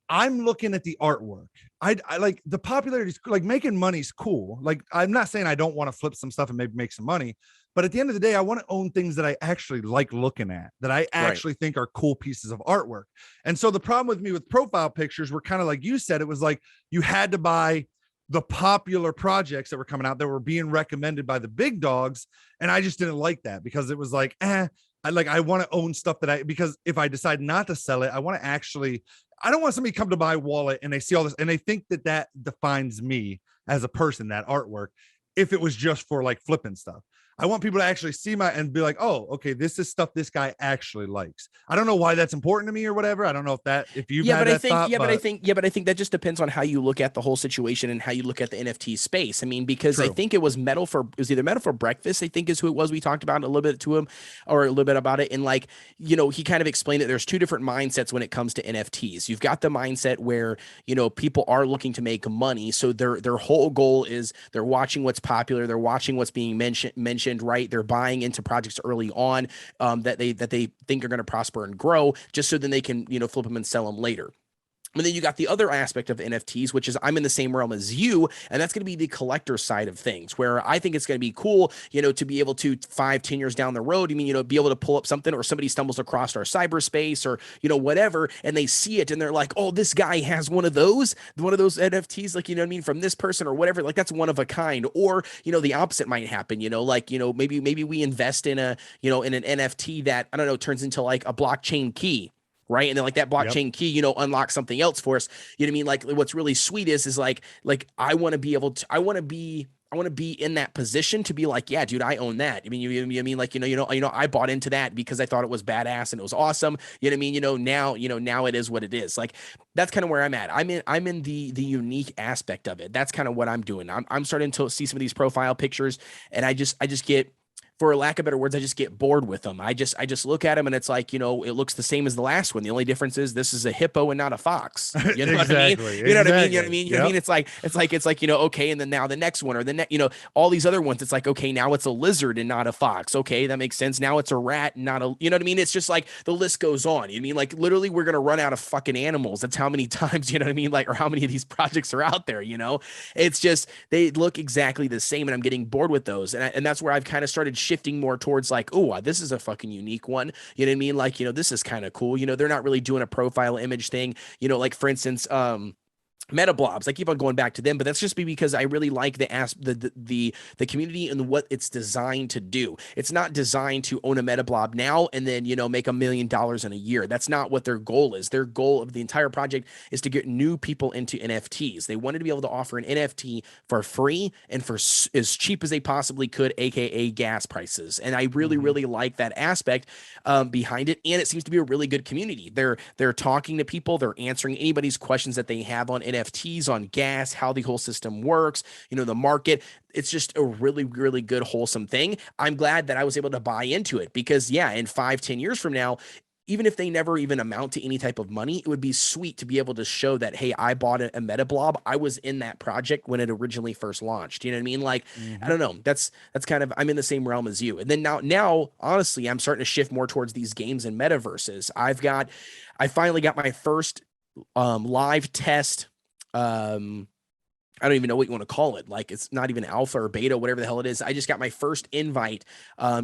I'm looking at the artwork. I like the popularity, like making money's cool. Like I'm not saying I don't want to flip some stuff and maybe make some money, but at the end of the day, I want to own things that I actually like looking at, that I actually think are cool pieces of artwork. And so the problem with me with profile pictures were kind of like you said, it was like you had to buy the popular projects that were coming out that were being recommended by the big dogs. And I just didn't like that, because it was like, I want to own stuff because if I decide not to sell it, I don't want somebody to come to my wallet and they see all this and they think that defines me as a person, that artwork, if it was just for like flipping stuff. I want people to actually see and be like, oh, okay, this is stuff this guy actually likes. I don't know why that's important to me or whatever. I don't know if you've had that thought. But I think that just depends on how you look at the whole situation and how you look at the NFT space. I mean, because I think it was either Metal for Breakfast, I think is who it was. We talked about a little bit to him or a little bit about it. And he kind of explained that there's two different mindsets when it comes to NFTs. You've got the mindset where, people are looking to make money. So their whole goal is they're watching what's popular. They're watching what's being mentioned, right? They're buying into projects early on that they think are going to prosper and grow, just so then they can, flip them and sell them later. And then you got the other aspect of NFTs, which is I'm in the same realm as you, and that's going to be the collector side of things, where I think it's going to be cool, to be able to 5-10 years down the road, be able to pull up something, or somebody stumbles across our cyberspace or, whatever, and they see it and they're like, oh, this guy has one of those NFTs, like, from this person or whatever, like that's one of a kind. Or, the opposite might happen, maybe we invest in in an NFT that, I don't know, turns into like a blockchain key. Right. And then like that blockchain key, unlocks something else for us. You know what I mean? Like what's really sweet is like I want to be able to, I want to be in that position to be like, yeah, dude, I own that. I mean, you mean like, I bought into that because I thought it was badass and it was awesome. You know what I mean? Now it is what it is. Like, that's kind of where I'm at. I'm in the unique aspect of it. That's kind of what I'm doing. I'm starting to see some of these profile pictures, and I just get, for lack of better words, I just get bored with them. I just look at them and it's like, it looks the same as the last one. The only difference is this is a hippo and not a fox. You know what I mean? You know what I mean? You know what I mean? You know what I mean? It's like, okay. And then now the next one, or the next, all these other ones, it's like, okay, now it's a lizard and not a fox. Okay. That makes sense. Now it's a rat and not a, you know what I mean? It's just like the list goes on. You know what I mean? Like literally we're going to run out of fucking animals. That's how many times, you know what I mean? Like, or how many of these projects are out there, it's just, they look exactly the same, and I'm getting bored with those. And that's where I've kind of started shifting more towards like, oh, this is a fucking unique one. You know what I mean? Like, this is kind of cool. They're not really doing a profile image thing, like for instance, Meta Blobs. I keep on going back to them, but that's just because I really like the community and what it's designed to do. It's not designed to own a Meta Blob now and then, make $1 million in a year. That's not what their goal is. Their goal of the entire project is to get new people into NFTs. They wanted to be able to offer an NFT for free and for as cheap as they possibly could, aka gas prices. And I really, really like that aspect behind it. And it seems to be a really good community. They're talking to people. They're answering anybody's questions that they have on NFTs, on gas, how the whole system works, the market. It's just a really, really good, wholesome thing. I'm glad that I was able to buy into it because, yeah, in 5-10 years from now, even if they never even amount to any type of money, it would be sweet to be able to show that, hey, I bought a Meta Blob. I was in that project when it originally first launched. You know what I mean? Like, I don't know. That's kind of, I'm in the same realm as you. And then now, honestly, I'm starting to shift more towards these games and metaverses. I finally got my first live test I don't even know what you want to call it. Like, it's not even alpha or beta, whatever the hell it is. I just got my first invite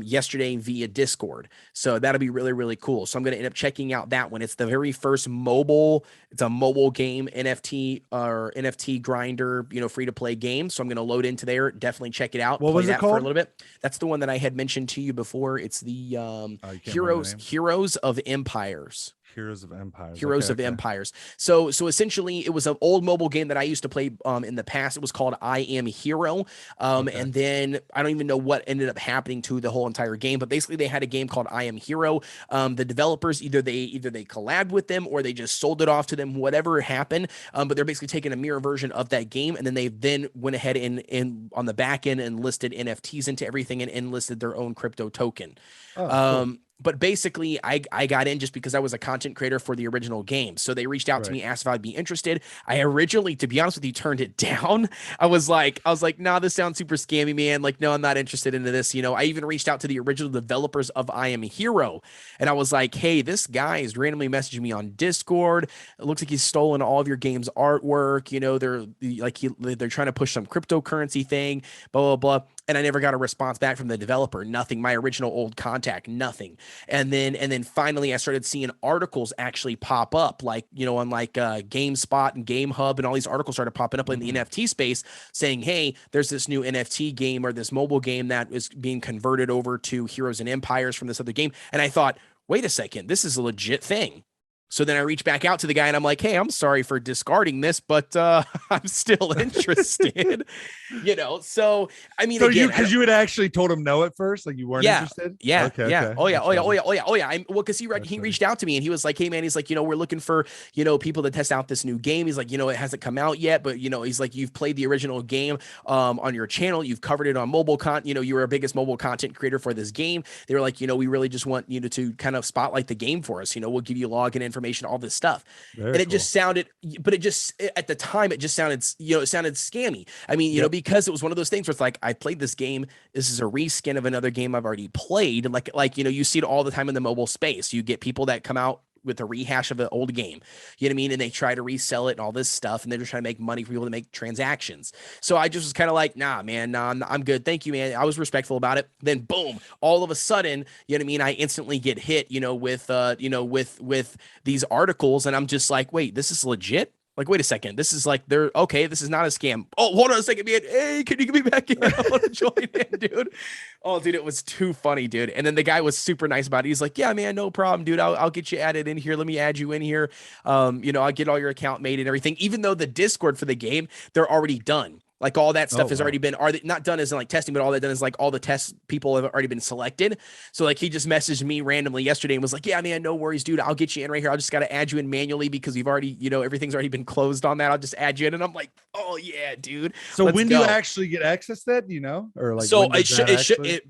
yesterday via Discord. So that'll be really, really cool. So I'm going to end up checking out that one. It's the very first mobile. It's a mobile game NFT or NFT grinder, free to play game. So I'm going to load into there. Definitely check it out. What play was that it called? for a little bit. That's the one that I had mentioned to you before. It's the Heroes of Empires. Heroes of Empires. Heroes of Empires. So essentially, it was an old mobile game that I used to play in the past. It was called I Am Hero. And then I don't even know what ended up happening to the whole entire game, but basically they had a game called I Am Hero. The developers, either they collabed with them or they just sold it off to them, whatever happened. But they're basically taking a mirror version of that game. And then they went ahead and on the back end and listed NFTs into everything and enlisted their own crypto token. Cool. But basically, I got in just because I was a content creator for the original game. So they reached out to me, asked if I'd be interested. I originally, to be honest with you, turned it down. I was like, nah, this sounds super scammy, man. Like, no, I'm not interested into this. I even reached out to the original developers of I Am Hero. And I was like, hey, this guy is randomly messaging me on Discord. It looks like he's stolen all of your game's artwork. They're trying to push some cryptocurrency thing, blah, blah, blah. And I never got a response back from the developer. Nothing. My original old contact, nothing. And then finally I started seeing articles actually pop up, like, on like GameSpot and GameHub, and all these articles started popping up in the NFT space saying, hey, there's this new NFT game or this mobile game that is being converted over to Heroes and Empires from this other game. And I thought, wait a second, this is a legit thing. So then I reached back out to the guy and I'm like, hey, I'm sorry for discarding this, but I'm still interested. So I mean, so again, you had actually told him no at first, like you weren't interested. Okay. Oh yeah. Because he reached out to me and he was like, hey man, he's like, we're looking for people to test out this new game. He's like, it hasn't come out yet, but he's like, you've played the original game on your channel, you've covered it on mobile content. You were our biggest mobile content creator for this game. They were like, we really just want you to kind of spotlight the game for us. We'll give you login information, all this stuff. Very cool. Just sounded, but at the time, it just sounded, it sounded scammy. I mean, because it was one of those things where it's like, I played this game. This is a reskin of another game I've already played. Like, you see it all the time in the mobile space. You get people that come out with a rehash of an old game, you know what I mean? And they try to resell it and all this stuff. And they're just trying to make money for people to make transactions. So I just was kind of like, nah, man, I'm good. Thank you, man. I was respectful about it. Then boom, all of a sudden, you know what I mean? I instantly get hit, with these articles. And I'm just like, wait, this is legit? Like, wait a second. This is like, this is not a scam. Oh, hold on a second, man. Hey, can you get me back in? I want to join in, dude. Oh, dude, it was too funny, dude. And then the guy was super nice about it. He's like, yeah, man, no problem, dude. I'll get you added in here. Let me add you in here. I'll get all your account made and everything. Even though the Discord for the game, they're already done. Like all that stuff has already been, not done as in like testing, but all that done is like all the test people have already been selected. So like he just messaged me randomly yesterday and was like, yeah, man, no worries, dude. I'll get you in right here. I'll just got to add you in manually because we've already, everything's already been closed on that. I'll just add you in. And I'm like, oh yeah, dude. So when do you actually get access to that? Do you know? Or like, so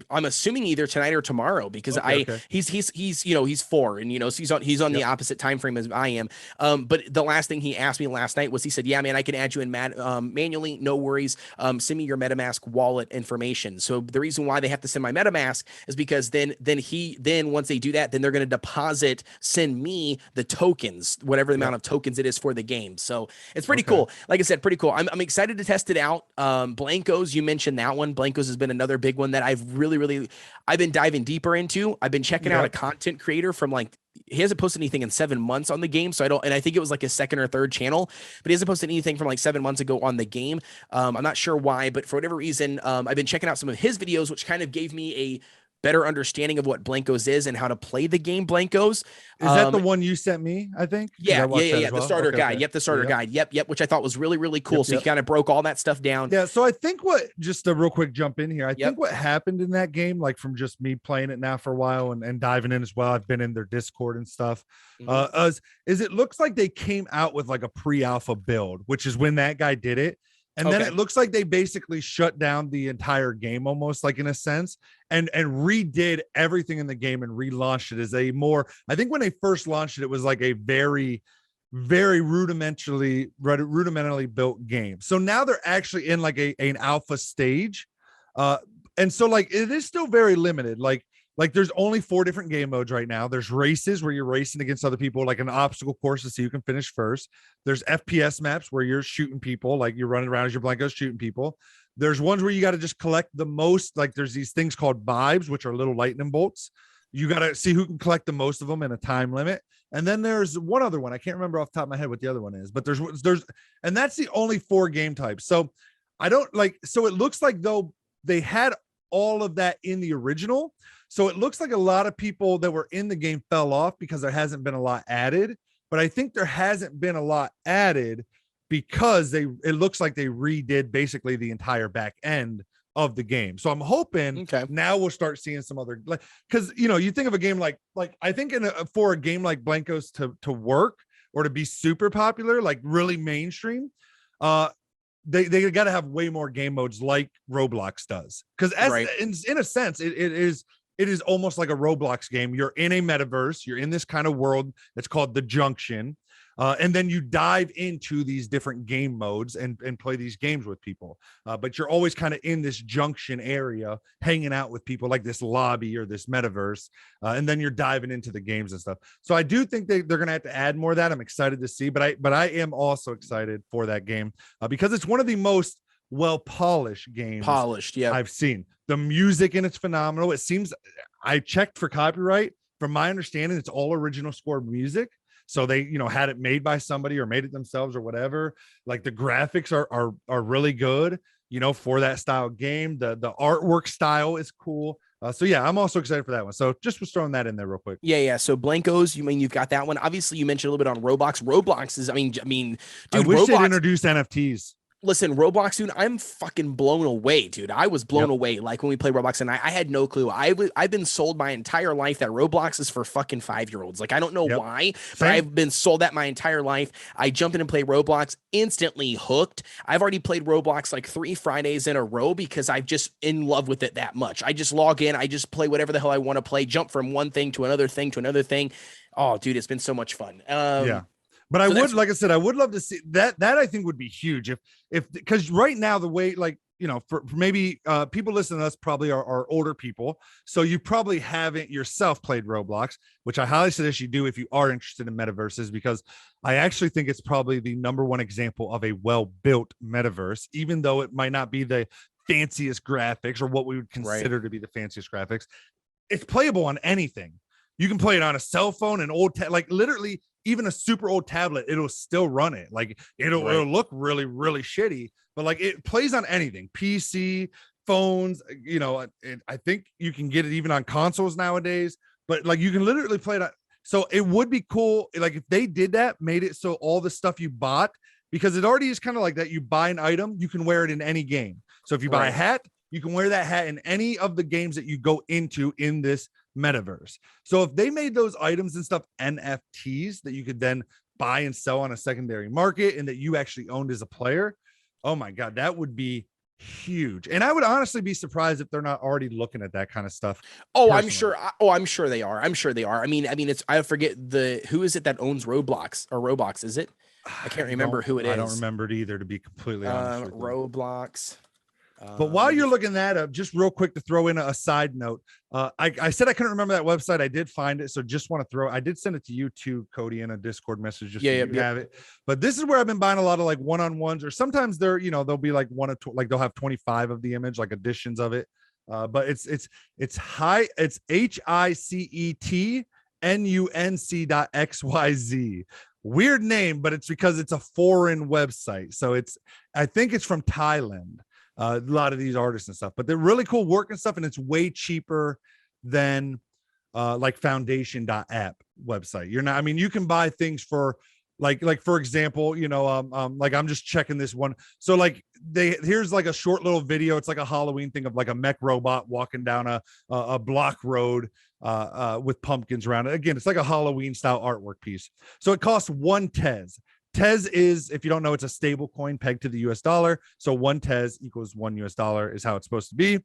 I'm assuming either tonight or tomorrow because he's 4 and, so he's on the opposite time frame as I am. But the last thing he asked me last night was he said, yeah, man, I can add you in manually. No worries. Send me your MetaMask wallet information. So the reason why they have to send my MetaMask is because then once they do that, then they're going to send me the tokens, whatever the amount of tokens it is for the game. So it's pretty cool. Like I said, pretty cool. I'm excited to test it out. Blankos, you mentioned that one. Blankos has been another big one that I've I've been diving deeper into. I've been checking out a content creator from he hasn't posted anything in 7 months on the game. So I think it was like his second or third channel, but he hasn't posted anything from like 7 months ago on the game. I'm not sure why, but for whatever reason, I've been checking out some of his videos, which kind of gave me a better understanding of what Blankos is and how to play the game Blankos. Is that the one you sent me? I think. Yeah. The starter guide. Yep. The starter guide. Yep. Which I thought was really, really cool. So he kind of broke all that stuff down. Yeah. So I think just a real quick jump in here. I think what happened in that game, like from just me playing it now for a while and diving in as well. I've been in their Discord and stuff. Is it looks like they came out with like a pre-alpha build, which is when that guy did it. And then it looks like they basically shut down the entire game almost like in a sense and redid everything in the game and relaunched it as I think when they first launched it, it was like a very, very rudimentarily built game. So now they're actually in like an alpha stage. And so like, it is still very limited. Like, like there's only 4 different game modes right now. There's races where you're racing against other people, like an obstacle course to see who can finish first. There's FPS maps where you're shooting people, like you're running around as your Blankos shooting people. There's ones where you got to just collect the most, like there's these things called vibes, which are little lightning bolts. You got to see who can collect the most of them in a time limit. And then there's one other one. I can't remember off the top of my head what the other one is, but and that's the only 4 game types. So I don't like, so it looks like though they had all of that in the original. So it looks like a lot of people that were in the game fell off because there hasn't been a lot added, but I think there hasn't been a lot added because it looks like they redid basically the entire back end of the game. So I'm hoping now we'll start seeing some other, like, because you think of a game like I think for a game like Blankos to work or to be super popular, like really mainstream, they got to have way more game modes like Roblox does, because in a sense it is almost like a Roblox game. You're in a metaverse, you're in this kind of world that's called the Junction. And then you dive into these different game modes and play these games with people. But you're always kind of in this junction area, hanging out with people, like this lobby or this metaverse. And then you're diving into the games and stuff. So I do think they're going to have to add more of that. I'm excited to see, but I am also excited for that game because it's one of the most well-polished games I've seen. The music in it's phenomenal. It seems, I checked for copyright. From my understanding, it's all original score music. So they, had it made by somebody or made it themselves or whatever. Like the graphics are really good, for that style game. The artwork style is cool. So yeah, I'm also excited for that one. So just was throwing that in there real quick. Yeah. So Blankos, you've got that one. Obviously, you mentioned a little bit on Roblox. Roblox is, dude, I wish they'd introduce NFTs. Listen, Roblox, dude, I'm fucking blown away, dude. I was blown away. Like when we play Roblox, and I had no clue. I've been sold my entire life that Roblox is for fucking 5-year-olds. Like I don't know why, but I've been sold that my entire life. I jumped in and played Roblox, instantly hooked. I've already played Roblox like 3 Fridays in a row because I'm just in love with it that much. I just log in, I just play whatever the hell I want to play, jump from one thing to another thing to another thing. Oh, dude, it's been so much fun. But I would, like I said, I would love to see that. That I think would be huge if because right now the way, like, for maybe people listening to us probably are older people, so you probably haven't yourself played Roblox, which I highly suggest you do if you are interested in metaverses, because I actually think it's probably the #1 example of a well-built metaverse, even though it might not be the fanciest graphics or what we would consider to be the fanciest graphics. It's playable on anything. You can play it on a cell phone, an old, like literally even a super old tablet, it'll still run it. Like it'll look really, really shitty, but like it plays on anything, PC, phones, I think you can get it even on consoles nowadays, but like you can literally play it on. So it would be cool. Like if they did that, made it so all the stuff you bought, because it already is kind of like that. You buy an item, you can wear it in any game. So if you buy a hat, you can wear that hat in any of the games that you go into in this metaverse. So if they made those items and stuff NFTs that you could then buy and sell on a secondary market and that you actually owned as a player, oh my God, that would be huge. And I would honestly be surprised if they're not already looking at that kind of stuff. Oh, personally. I'm sure. I'm sure they are. I'm sure they are. I mean, it's, I forget who is it that owns Roblox? Is it? I can't remember who it is. I don't remember it either, to be completely honest. Roblox. But while you're looking that up, just real quick to throw in a side note, I said I couldn't remember that website. I did find it, so just want to I did send it to you too, Cody, in a Discord message. Just so you have it. But this is where I've been buying a lot of like one-on-ones, or sometimes they're they'll be like like they'll have 25 of the image, like editions of it. But it's HICETNUNC.XYZ. Weird name, but it's because it's a foreign website. So I think it's from Thailand. A lot of these artists and stuff, but they're really cool work and stuff, and it's way cheaper than like foundation.app website. You can buy things for like for example, like I'm just checking this one. So like here's like a short little video. It's like a Halloween thing of like a mech robot walking down a block road with pumpkins around it. Again, it's like a Halloween style artwork piece. So it costs 1 Tez. Tez is, if you don't know, it's a stable coin pegged to the US dollar. So 1 Tez equals $1 is how it's supposed to be.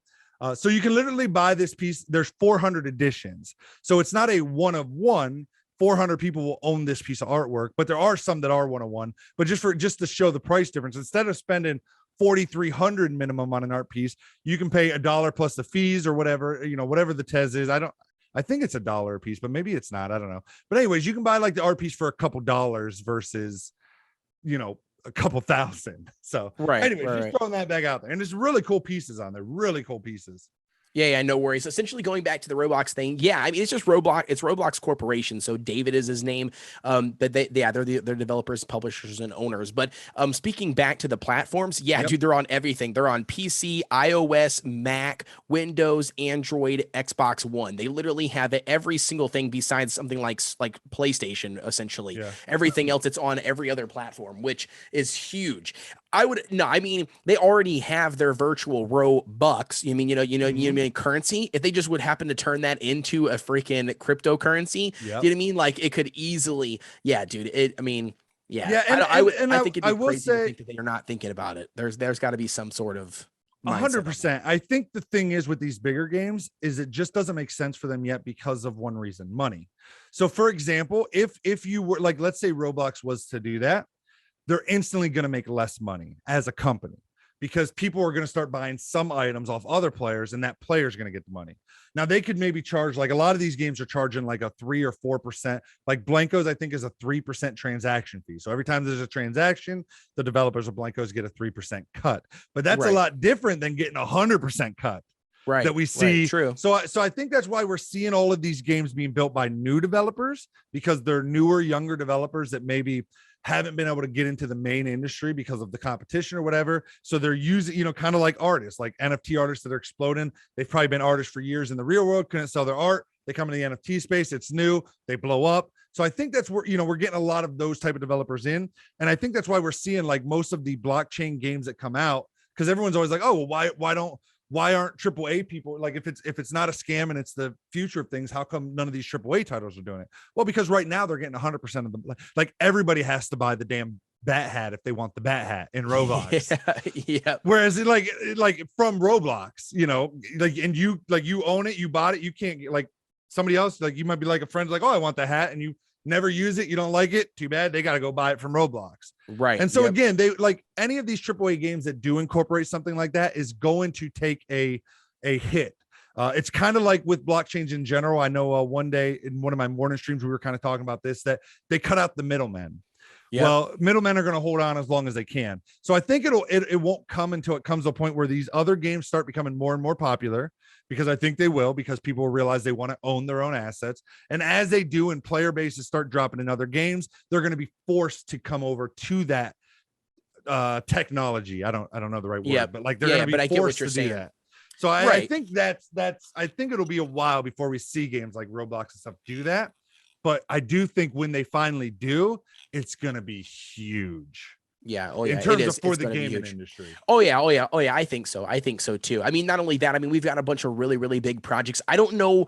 So you can literally buy this piece. There's 400 editions. So it's not a one of one. 400 people will own this piece of artwork, but there are some that are one of one. But just to show the price difference, instead of spending $4,300 minimum on an art piece, you can pay $1 plus the fees or whatever, whatever the TES is. I think it's $1 a piece, but maybe it's not. I don't know. But anyways, you can buy like the art piece for a couple dollars versus, a couple thousand. So anyways, just throwing that back out there. And there's really cool pieces on there. Really cool pieces. Yeah, no worries. Essentially going back to the Roblox thing. Yeah, I mean, it's just Roblox. It's Roblox Corporation. So David is his name. But they're developers, publishers, and owners. But speaking back to the platforms, dude, they're on everything. They're on PC, iOS, Mac, Windows, Android, Xbox One. They literally have every single thing besides something like PlayStation, essentially. Yeah. Everything else, it's on every other platform, which is huge. They already have their virtual Robux. Currency. If they just would happen to turn that into a freaking cryptocurrency, you know what I mean? Like it could easily, dude. I think it'd be crazy to think that they are not thinking about it. There's got to be some sort of 100%. I think the thing is with these bigger games is it just doesn't make sense for them yet because of one reason: money. So, for example, if you were like, let's say Roblox was to do that, they're instantly going to make less money as a company because people are going to start buying some items off other players and that player's going to get the money. Now they could maybe charge, like a lot of these games are charging like a 3 or 4%. Like Blankos, I think is a 3% transaction fee. So every time there's a transaction, the developers of Blankos get a 3% cut, but that's a lot different than getting 100% cut. Right. That we see. True. So I think that's why we're seeing all of these games being built by new developers, because they're newer, younger developers that maybe haven't been able to get into the main industry because of the competition or whatever. So they're using, kind of like artists, like NFT artists that are exploding. They've probably been artists for years in the real world, couldn't sell their art. They come into the NFT space. It's new. They blow up. So I think that's where, we're getting a lot of those type of developers in. And I think that's why we're seeing like most of the blockchain games that come out, because everyone's always like, oh, well, why aren't AAA people, like if it's not a scam and it's the future of things, how come none of these AAA titles are doing it? Well, because right now they're getting 100% of them. Like everybody has to buy the damn bat hat if they want the bat hat in Roblox. Yeah. Whereas like from Roblox, and you own it, you bought it, you can't get like somebody else, like you might be like a friend like, oh, I want the hat, and you never use it, you don't like it, too bad, they got to go buy it from Roblox. Right. And so again, they like any of these AAA games that do incorporate something like that is going to take a hit. It's kind of like with blockchains in general. I know one day in one of my morning streams, we were kind of talking about this, that they cut out the middlemen. Yep. Well, middlemen are going to hold on as long as they can. So I think it won't come until it comes to a point where these other games start becoming more and more popular, because I think they will, because people will realize they want to own their own assets. And as they do and player bases start dropping in other games, they're going to be forced to come over to that technology. I don't know the right word, but like they're going to be forced to do that. So I think I think it'll be a while before we see games like Roblox and stuff do that. But I do think when they finally do, it's going to be huge. Yeah. Oh yeah. In terms of for the gaming industry. Oh yeah. I think so. I think so too. I mean, not only that, I mean, we've got a bunch of really, really big projects. I don't know.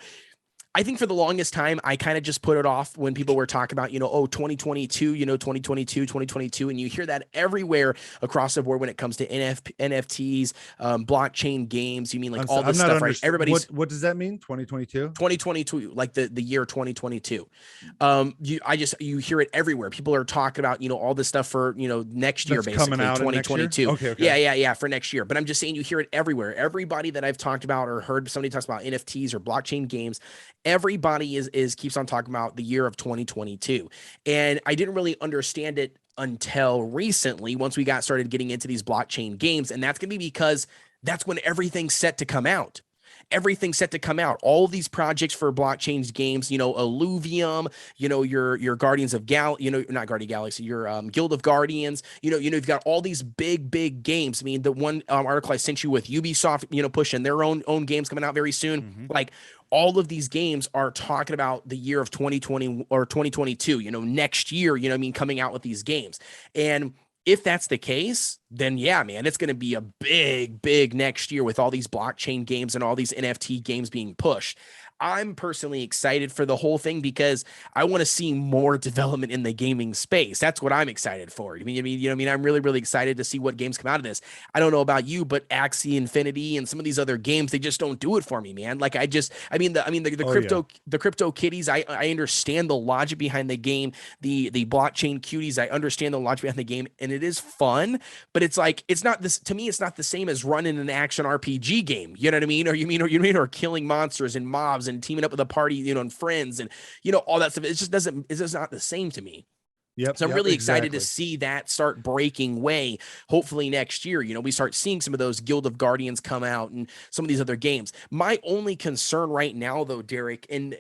I think for the longest time, I kind of just put it off when people were talking about, 2022, 2022, and you hear that everywhere across the board when it comes to NFTs, blockchain games. You mean like all this stuff, right? Everybody's. What does that mean? 2022? 2022, like the year 2022. You hear it everywhere. People are talking about, all this stuff for, next year, basically coming out 2022. Okay. Yeah, for next year. But I'm just saying, you hear it everywhere. Everybody that I've talked about or heard somebody talks about NFTs or blockchain games, everybody keeps on talking about the year of 2022. And I didn't really understand it until recently, once we started getting into these blockchain games. And that's going to be because that's when everything's set to come out. Everything's set to come out. All these projects for blockchain games, Illuvium, your Guardians of not Guardian Galaxy, your Guild of Guardians, you've got all these big games. I mean, the one article I sent you with Ubisoft, pushing their own games coming out very soon. Mm-hmm. Like all of these games are talking about the year of 2020 or 2022, next year, coming out with these games. And if that's the case, then yeah, man, it's going to be a big next year with all these blockchain games and all these NFT games being pushed. I'm personally excited for the whole thing because I want to see more development in the gaming space. That's what I'm excited for. I'm really, really excited to see what games come out of this. I don't know about you, but Axie Infinity and some of these other games, they just don't do it for me, man. Like the crypto kitties, I understand the logic behind the game, the blockchain cuties, I understand the logic behind the game, and it is fun, but it's like, it's not this, to me, it's not the same as running an action RPG game. You know what I mean? Or killing monsters and mobs and teaming up with a party, and friends and, all that stuff. It's just not the same to me. Yep. So I'm really excited to see that start breaking way. Hopefully next year, we start seeing some of those Guild of Guardians come out and some of these other games. My only concern right now, though, Derek, and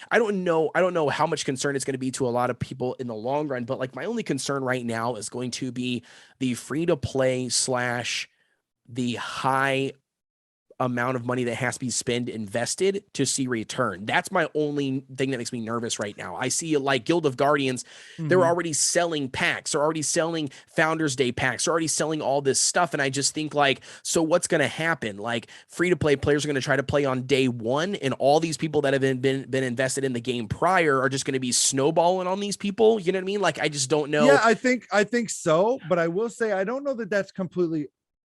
I don't know how much concern it's going to be to a lot of people in the long run, but like my only concern right now is going to be the free to play / the high amount of money that has to be invested to see return. That's my only thing that makes me nervous right now. I see like Guild of Guardians, they're already selling packs, they're already selling Founders Day packs, they're already selling all this stuff. And I just think like, so what's going to happen? Like free to play players are going to try to play on day one, and all these people that have been invested in the game prior are just going to be snowballing on these people. You know what I mean? Like, I just don't know. Yeah, I think so. But I will say, I don't know that that's completely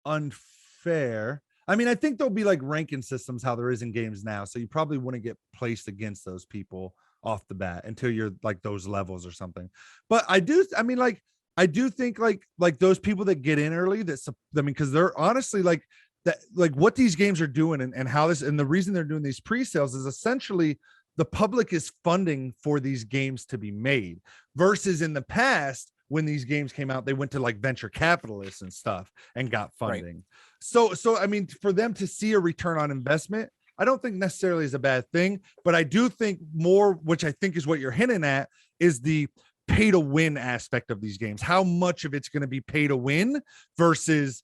unfair. I mean, I think there'll be like ranking systems, how there is in games now. So you probably wouldn't get placed against those people off the bat until you're like those levels or something. But I do think like those people that get in early, because they're honestly like that, like what these games are doing and how this, and the reason they're doing these pre-sales is essentially the public is funding for these games to be made, versus in the past, when these games came out, they went to like venture capitalists and stuff and got funding. Right. So I mean, for them to see a return on investment, I don't think necessarily is a bad thing, but I do think more, which I think is what you're hinting at, is the pay to win aspect of these games. How much of it's going to be pay to win versus,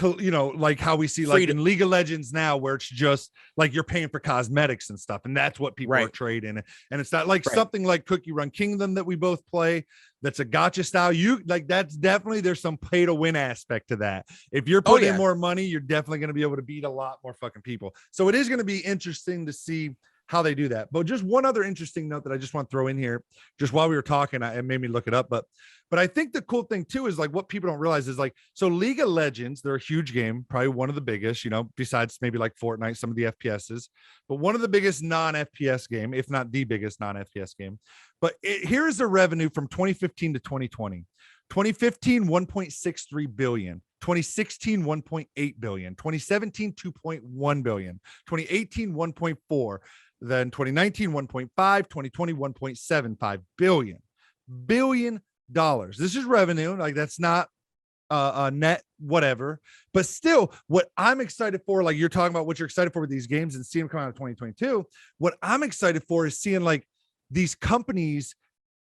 like how we see like in League of Legends now, where it's just like you're paying for cosmetics and stuff, and that's what people are trading. And it's not like something like Cookie Run Kingdom that we both play, that's a gotcha style. You like, that's definitely, there's some pay to win aspect to that. If you're putting in more money, you're definitely going to be able to beat a lot more fucking people. So it is going to be interesting to see how they do that. But just one other interesting note that I just want to throw in here, just while we were talking, it made me look it up. But I think the cool thing too is like what people don't realize is like, so League of Legends, they're a huge game, probably one of the biggest, besides maybe like Fortnite, some of the FPSs, but one of the biggest non-FPS game, if not the biggest non-FPS game. But here's the revenue from 2015 to 2020. 2015, 1.63 billion. 2016, 1.8 billion. 2017, 2.1 billion. 2018, 1.4. Then 2019, 1.5, 2020, 1.75 billion dollars. This is revenue. Like, that's not a net whatever, but still what I'm excited for, like you're talking about what you're excited for with these games and seeing them come out in 2022. What I'm excited for is seeing like these companies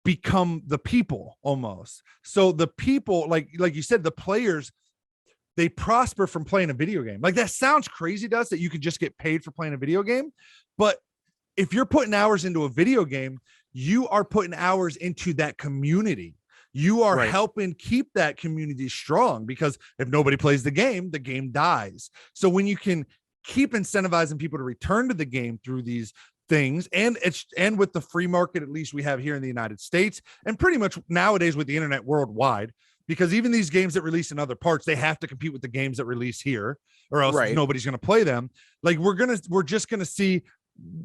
become the people almost. So the people, like you said, the players, they prosper from playing a video game. Like, that sounds crazy to us that you could just get paid for playing a video game. But if you're putting hours into a video game, you are putting hours into that community. You are helping keep that community strong, because if nobody plays the game dies. So when you can keep incentivizing people to return to the game through these things, and with the free market, at least we have here in the United States, and pretty much nowadays with the internet worldwide, because even these games that release in other parts, they have to compete with the games that release here, or else nobody's going to play them. Like, we're just going to see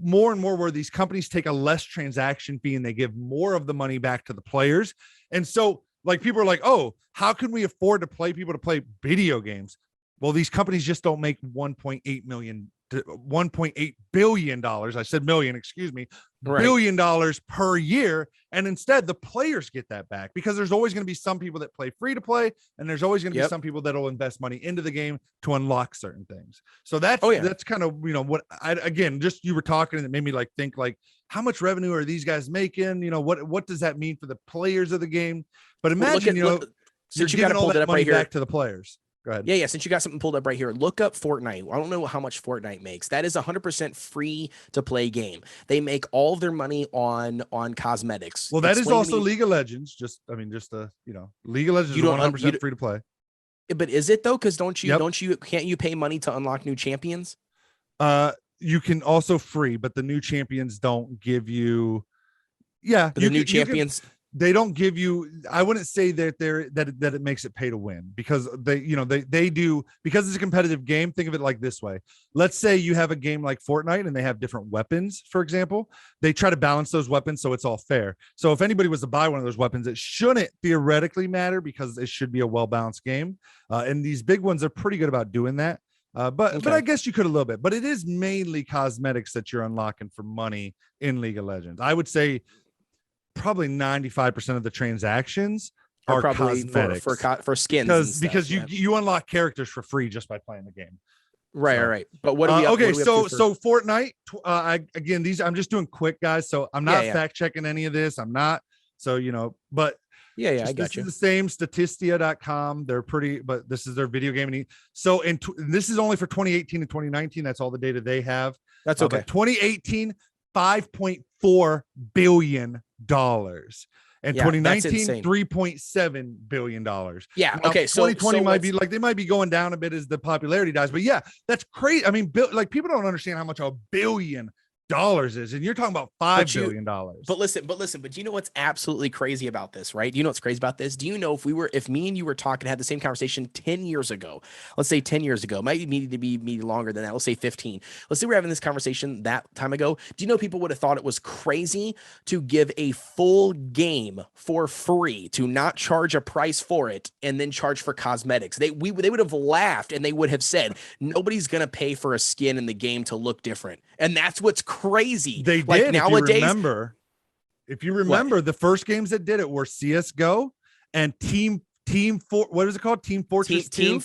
more and more where these companies take a less transaction fee and they give more of the money back to the players. And so like, people are like, oh, how can we afford to play people to play video games? Well, these companies just don't make $1.8 billion. I said million, excuse me, $1 billion per year. And instead the players get that back, because there's always going to be some people that play free to play, and there's always going to be some people that will invest money into the game to unlock certain things. So that's kind of, what just you were talking, and it made me like think like, how much revenue are these guys making? What does that mean for the players of the game? But imagine, you're giving all that money back to the players. Go ahead. Yeah. Since you got something pulled up right here, look up Fortnite. I don't know how much Fortnite makes. That is 100% free to play game. They make all of their money on cosmetics. Well, that is also League of Legends. League of Legends is 100% free to play. But is it though? Because can't you pay money to unlock new champions? you can also free, but the new champions don't give you. Yeah, the new champions. They don't give you, I wouldn't say that that it makes it pay to win, because they do, because it's a competitive game. Think of it like this way. Let's say you have a game like Fortnite and they have different weapons, for example. They try to balance those weapons so it's all fair. So if anybody was to buy one of those weapons, it shouldn't theoretically matter, because it should be a well-balanced game. And these big ones are pretty good about doing that. But I guess you could a little bit, but it is mainly cosmetics that you're unlocking for money in League of Legends. I would say probably 95% of the transactions are probably cosmetics for skins, because you unlock characters for free just by playing the game. Right. But what do we okay? So Fortnite. Again, I'm just doing quick, guys. So I'm not fact checking any of this. I'm not. So but yeah, I got you. The same Statistia.com. They're pretty, but this is their video gaming. So this is only for 2018 and 2019. That's all the data they have. That's okay. 2018, $5.4 billion. And 2019, $3.7 billion. Yeah. Now, okay. So 2020 might be like, they might be going down a bit as the popularity dies, but yeah, that's crazy. I mean, like, people don't understand how much $1 billion is, and you're talking about $5 billion. But do you know what's absolutely crazy about this, right? Do you know what's crazy about this? Do you know if me and you were talking, had the same conversation 10 years ago, let's say 10 years ago, might need to be longer than that. Let's say 15. Let's say we're having this conversation that time ago. Do you know people would have thought it was crazy to give a full game for free, to not charge a price for it and then charge for cosmetics? They would have laughed, and they would have said, nobody's going to pay for a skin in the game to look different. And that's what's crazy. They like did. Nowadays, if you remember, the first games that did it were CS:GO and what is it called? Team Fortress 2?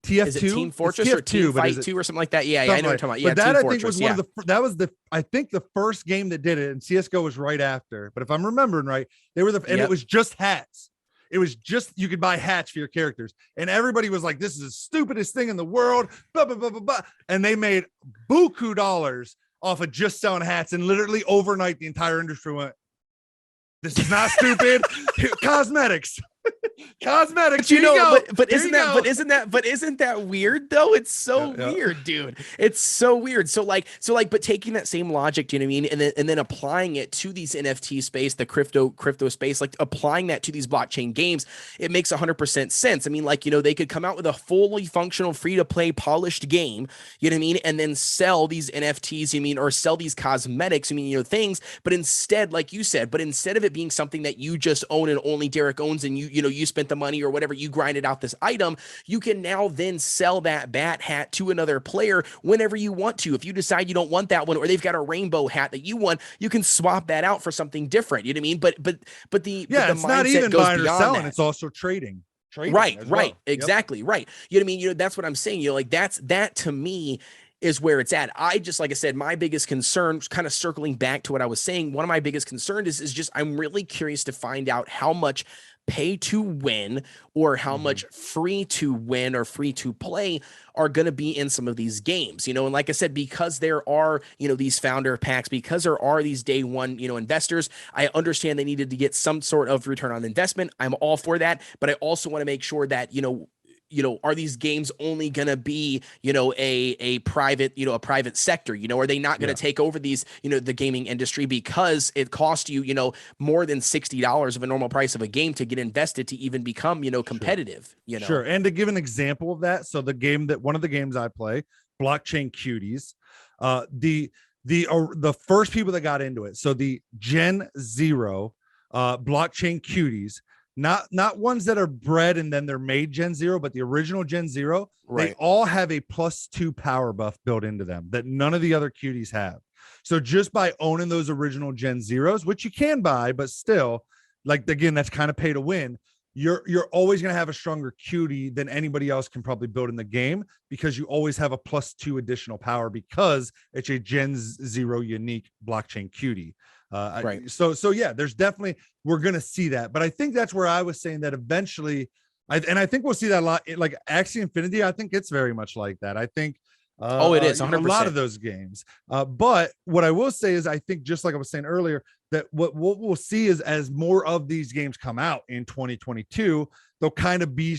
TF2? Is it Team Fortress or Team Fight 2 or something like that? Yeah, I know what you're talking about. Yeah, but that I think was one of the I think the first game that did it, and CS:GO was right after. But if I'm remembering right, they were it was just hats. It was just, you could buy hats for your characters, and everybody was like, this is the stupidest thing in the world, blah, blah, blah, blah, blah. And they made buku dollars off of just selling hats, and literally overnight the entire industry went, this is not stupid. Cosmetics. Cosmetics, but isn't that weird though? It's so weird, dude. It's so weird. So like, but taking that same logic, do you know what I mean? And then applying it to these NFT space, the crypto space, like applying that to these blockchain games, it makes 100% sense. I mean, like, they could come out with a fully functional, free to play, polished game, you know what I mean? And then sell these NFTs, or sell these cosmetics, things. But instead, like you said, instead of it being something that you just own and only Derek owns, and you spent the money or whatever, you grinded out this item, you can now then sell that bat hat to another player whenever you want to. If you decide you don't want that one, or they've got a rainbow hat that you want, you can swap that out for something different. You know what I mean? But it's not even buying or selling, it's also trading. Right. Exactly. Right. You know what I mean? That's what I'm saying. Like that to me is where it's at. I just, like I said, my biggest concern, kind of circling back to what I was saying, one of my biggest concerns is just, I'm really curious to find out how much pay to win or how much free to win or free to play are going to be in some of these games, and like I said, because there are, these founder packs, because there are these day one, investors, I understand they needed to get some sort of return on investment. I'm all for that. But I also want to make sure that, are these games only going to be, a private, a private sector, are they not going to take over these, the gaming industry, because it costs you, more than $60 of a normal price of a game to get invested to even become, competitive, Sure. And to give an example of that. So one of the games I play, Blockchain Cuties, the first people that got into it. So the Gen Zero, Blockchain Cuties, not ones that are bred and then they're made Gen Zero, but the original Gen Zero, They all have a +2 power buff built into them that none of the other cuties have. So just by owning those original Gen Zeros, which you can buy, but still, like, again, that's kind of pay to win. You're always going to have a stronger cutie than anybody else can probably build in the game, because you always have a +2 additional power, because it's a Gen Zero unique blockchain cutie. So yeah, there's definitely, we're going to see that. But I think that's where I was saying that eventually, I think we'll see that a lot. Like Axie Infinity, I think it's very much like that. I think it is 100%. A lot of those games. But what I will say is, I think, just like I was saying earlier, that what we'll see is, as more of these games come out in 2022, they'll kind of be,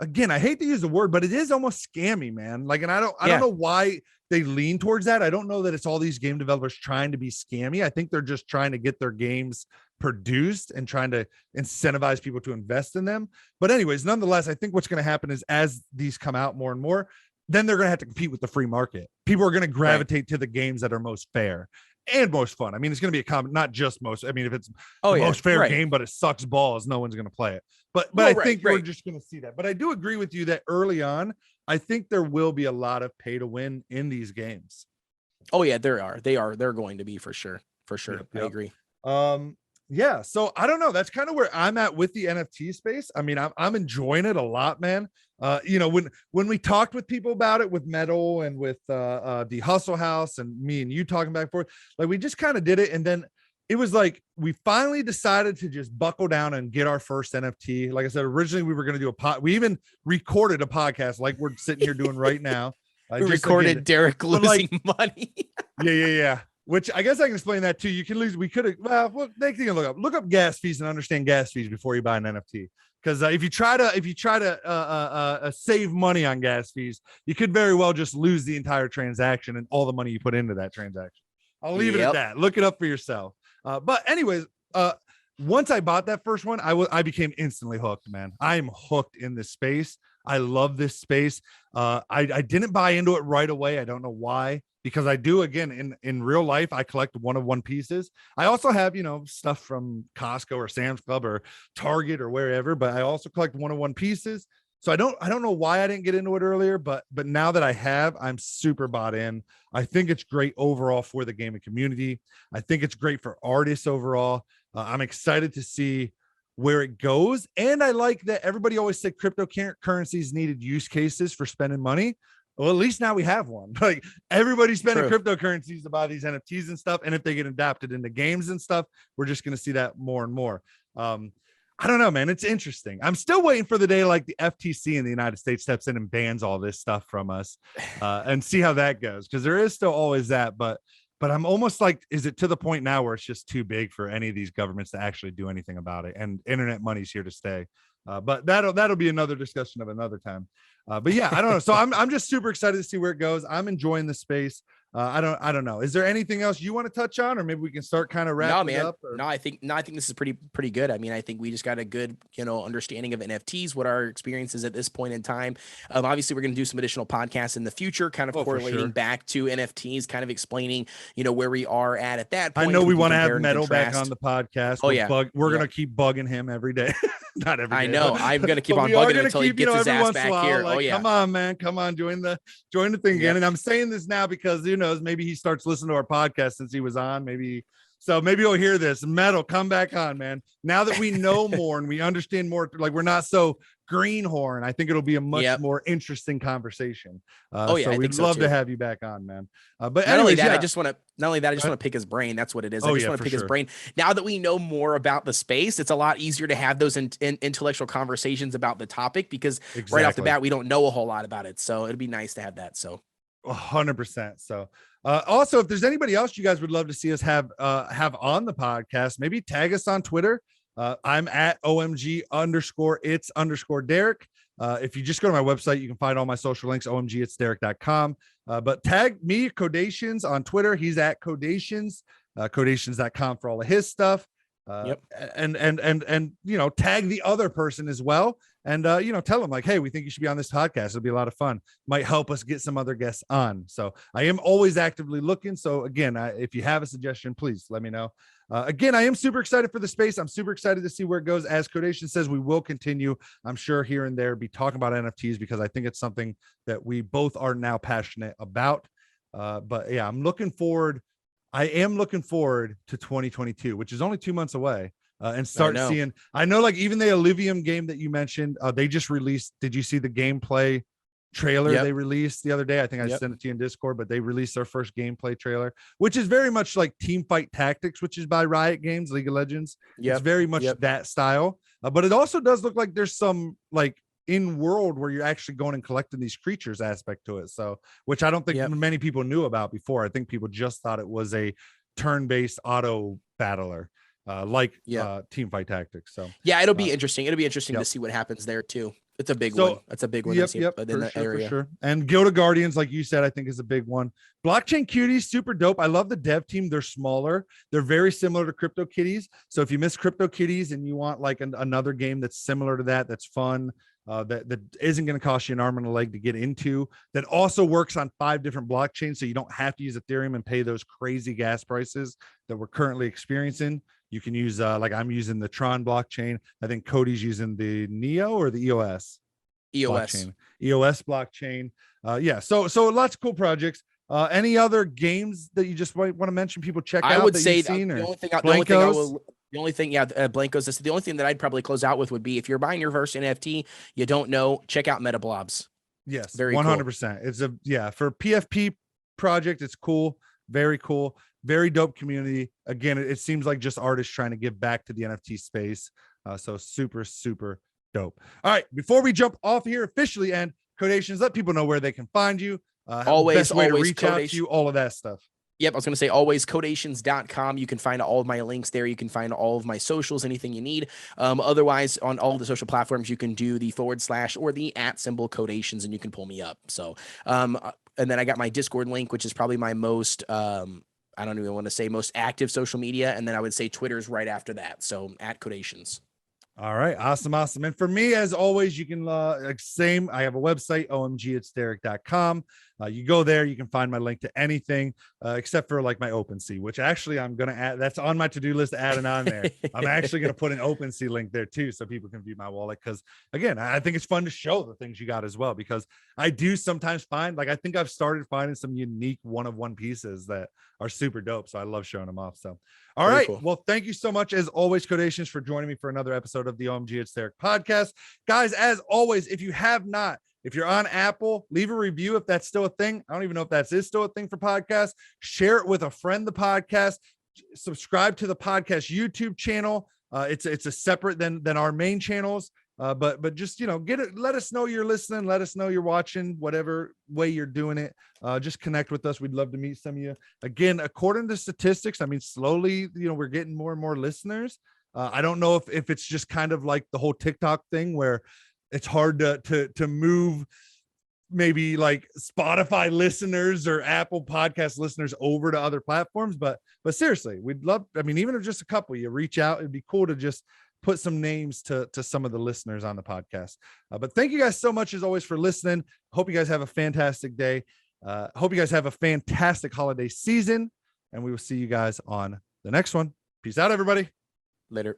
again, I hate to use the word, but it is almost scammy, man. Like, and I don't know why they lean towards that. I don't know that it's all these game developers trying to be scammy. I think they're just trying to get their games produced and trying to incentivize people to invest in them. But anyways, nonetheless, I think what's going to happen is as these come out more and more, then they're going to have to compete with the free market. People are going to gravitate to the games that are most fair and most fun. I mean, it's going to be a common, not just most. I mean, if it's the most fair game, but it sucks balls, no one's going to play it. But I think we're just going to see that. But I do agree with you that early on, I think there will be a lot of pay to win in these games. Oh yeah, there are. They're going to be for sure. For sure. Yep. I agree. Yeah. So I don't know. That's kind of where I'm at with the NFT space. I mean, I'm enjoying it a lot, man. You know, when we talked with people about it, with Metal and with the Hustle House and me and you talking back and forth, like we just kind of did it. And then it was like, we finally decided to just buckle down and get our first NFT. Like I said, originally we were going to do we even recorded a podcast like we're sitting here doing right now. We recorded Derek losing money. Yeah. Which I guess I can explain that too. You can lose. We could have. Well, next thing you look up gas fees and understand gas fees before you buy an NFT. Because if you try to save money on gas fees, you could very well just lose the entire transaction and all the money you put into that transaction. I'll leave it at that. Look it up for yourself. But anyways, once I bought that first one, I became instantly hooked, man. I am hooked in this space. I love this space. I didn't buy into it right away. I don't know why. Because I do, again, in real life, I collect one-of-one pieces. I also have, you know, stuff from Costco or Sam's Club or Target or wherever, but I also collect one-of-one pieces. So I don't know why I didn't get into it earlier, but now that I have, I'm super bought in. I think it's great overall for the gaming community. I think it's great for artists overall. I'm excited to see where it goes. And I like that everybody always said cryptocurrencies needed use cases for spending money. Well, at least now we have one. Like everybody's spending cryptocurrencies to buy these NFTs and stuff. And if they get adapted into games and stuff, we're just going to see that more and more. I don't know, man. It's interesting. I'm still waiting for the day like the FTC in the United States steps in and bans all this stuff from us and see how that goes. Because there is still always that. But I'm almost like, is it to the point now where it's just too big for any of these governments to actually do anything about it? And internet money's here to stay. But that'll be another discussion of another time. But yeah, I don't know. So I'm just super excited to see where it goes. I'm enjoying the space. I don't know. Is there anything else you want to touch on, or maybe we can start kind of wrapping it up? Or? I think this is pretty good. I mean, I think we just got a good, understanding of NFTs, what our experience is at this point in time. Obviously we're going to do some additional podcasts in the future, kind of correlating back to NFTs, kind of explaining, where we are at that point. I know we want to have Metal back on the podcast. We're going to keep bugging him every day. Not every day. I know. I'm going to keep on bugging him until he gets his ass back here. Like, come on, man. Come on. Join the thing again. And I'm saying this now because, who knows, maybe he starts listening to our podcast since he was on. Maybe you'll hear this. Metal, come back on, man. Now that we know more and we understand more, like we're not so greenhorn, I think it'll be a much more interesting conversation. So we'd love to have you back on, man. But not only that, I just want to pick his brain. That's what it is. I just want to pick his brain. Now that we know more about the space, it's a lot easier to have those intellectual conversations about the topic because right off the bat, we don't know a whole lot about it. So it'd be nice to have that. So 100%. So also, if there's anybody else you guys would love to see us have on the podcast, maybe tag us on Twitter. I'm at OMG_it's_Derek. If you just go to my website, you can find all my social links, omgitsderek.com. But tag me, Codations, on Twitter. He's at Codations, codations.com for all of his stuff. And tag the other person as well. And, tell them like, hey, we think you should be on this podcast. It'll be a lot of fun. Might help us get some other guests on. So I am always actively looking. So again, if you have a suggestion, please let me know. Again, I am super excited for the space. I'm super excited to see where it goes. As Codation says, we will continue, I'm sure, here and there, be talking about NFTs because I think it's something that we both are now passionate about. But yeah, I am looking forward to 2022, which is only 2 months away. And start seeing, I know like even the Illivium game that you mentioned, they just released, did you see the gameplay trailer they released the other day? I think I sent it to you in Discord, but they released their first gameplay trailer, which is very much like Team Fight Tactics, which is by Riot Games, League of Legends. It's very much that style. But it also does look like there's some like in world where you're actually going and collecting these creatures aspect to it. So, which I don't think many people knew about before. I think people just thought it was a turn-based auto battler. Team Fight Tactics. So it'll be interesting. It'll be interesting to see what happens there too, It's a big one. That's a big one. Yep, in that area. For sure. And Guild of Guardians, like you said, I think is a big one. Blockchain Cuties, super dope. I love the dev team. They're smaller. They're very similar to Crypto Kitties. So if you miss Crypto Kitties and you want like another game that's similar to that, that's fun, that isn't going to cost you an arm and a leg to get into, that also works on 5 different blockchains, so you don't have to use Ethereum and pay those crazy gas prices that we're currently experiencing. You can use like I'm using the Tron blockchain. I think Cody's using the Neo or the EOS. Blockchain. EOS blockchain. Yeah. So lots of cool projects. Any other games that you just want to mention? People check out. I would say the only thing, Blankos. The only thing that I'd probably close out with would be if you're buying your first NFT, you don't know, check out Meta Blobs. Yes, very 100%. Cool. It's for PFP project. It's cool. Very cool. Very dope community. Again, it seems like just artists trying to give back to the NFT space. So super, super dope. All right. Before we jump off here officially and Codations, let people know where they can find you. Always to reach out to you, all of that stuff. Yep, I was going to say always codations.com. You can find all of my links there. You can find all of my socials, anything you need. Otherwise, on all of the social platforms, you can do the / or the @ Codations, and you can pull me up. So, and then I got my Discord link, which is probably my most, I don't even want to say most active social media. And then I would say Twitter's right after that. So @Codations. All right. Awesome. And for me, as always, you can I have a website, omgitsderek.com. You go there, you can find my link to anything except for like my OpenSea, which actually I'm going to add. That's on my to-do list to add it on there. I'm actually going to put an OpenSea link there too, so people can view my wallet. Because again, I think it's fun to show the things you got as well, because I do sometimes find, like, I think I've started finding some unique one-of-one pieces that are super dope. So I love showing them off. So, all right. Cool. Well, thank you so much as always, Codations, for joining me for another episode of the OMG It's Derek podcast. Guys, as always, if you're on Apple, leave a review if that's still a thing. I don't even know if that is still a thing for podcasts. Share it with a friend, the podcast. Subscribe to the podcast YouTube channel. It's a separate than our main channels. But just, get it. Let us know you're listening. Let us know you're watching, whatever way you're doing it. Just connect with us. We'd love to meet some of you. Again, according to statistics, I mean, slowly, we're getting more and more listeners. I don't know if it's just kind of like the whole TikTok thing where it's hard to move maybe like Spotify listeners or Apple podcast listeners over to other platforms. But seriously, we'd love, even if just a couple, you reach out, it'd be cool to just put some names to some of the listeners on the podcast. But thank you guys so much as always for listening. Hope you guys have a fantastic day. Hope you guys have a fantastic holiday season, and we will see you guys on the next one. Peace out, everybody. Later.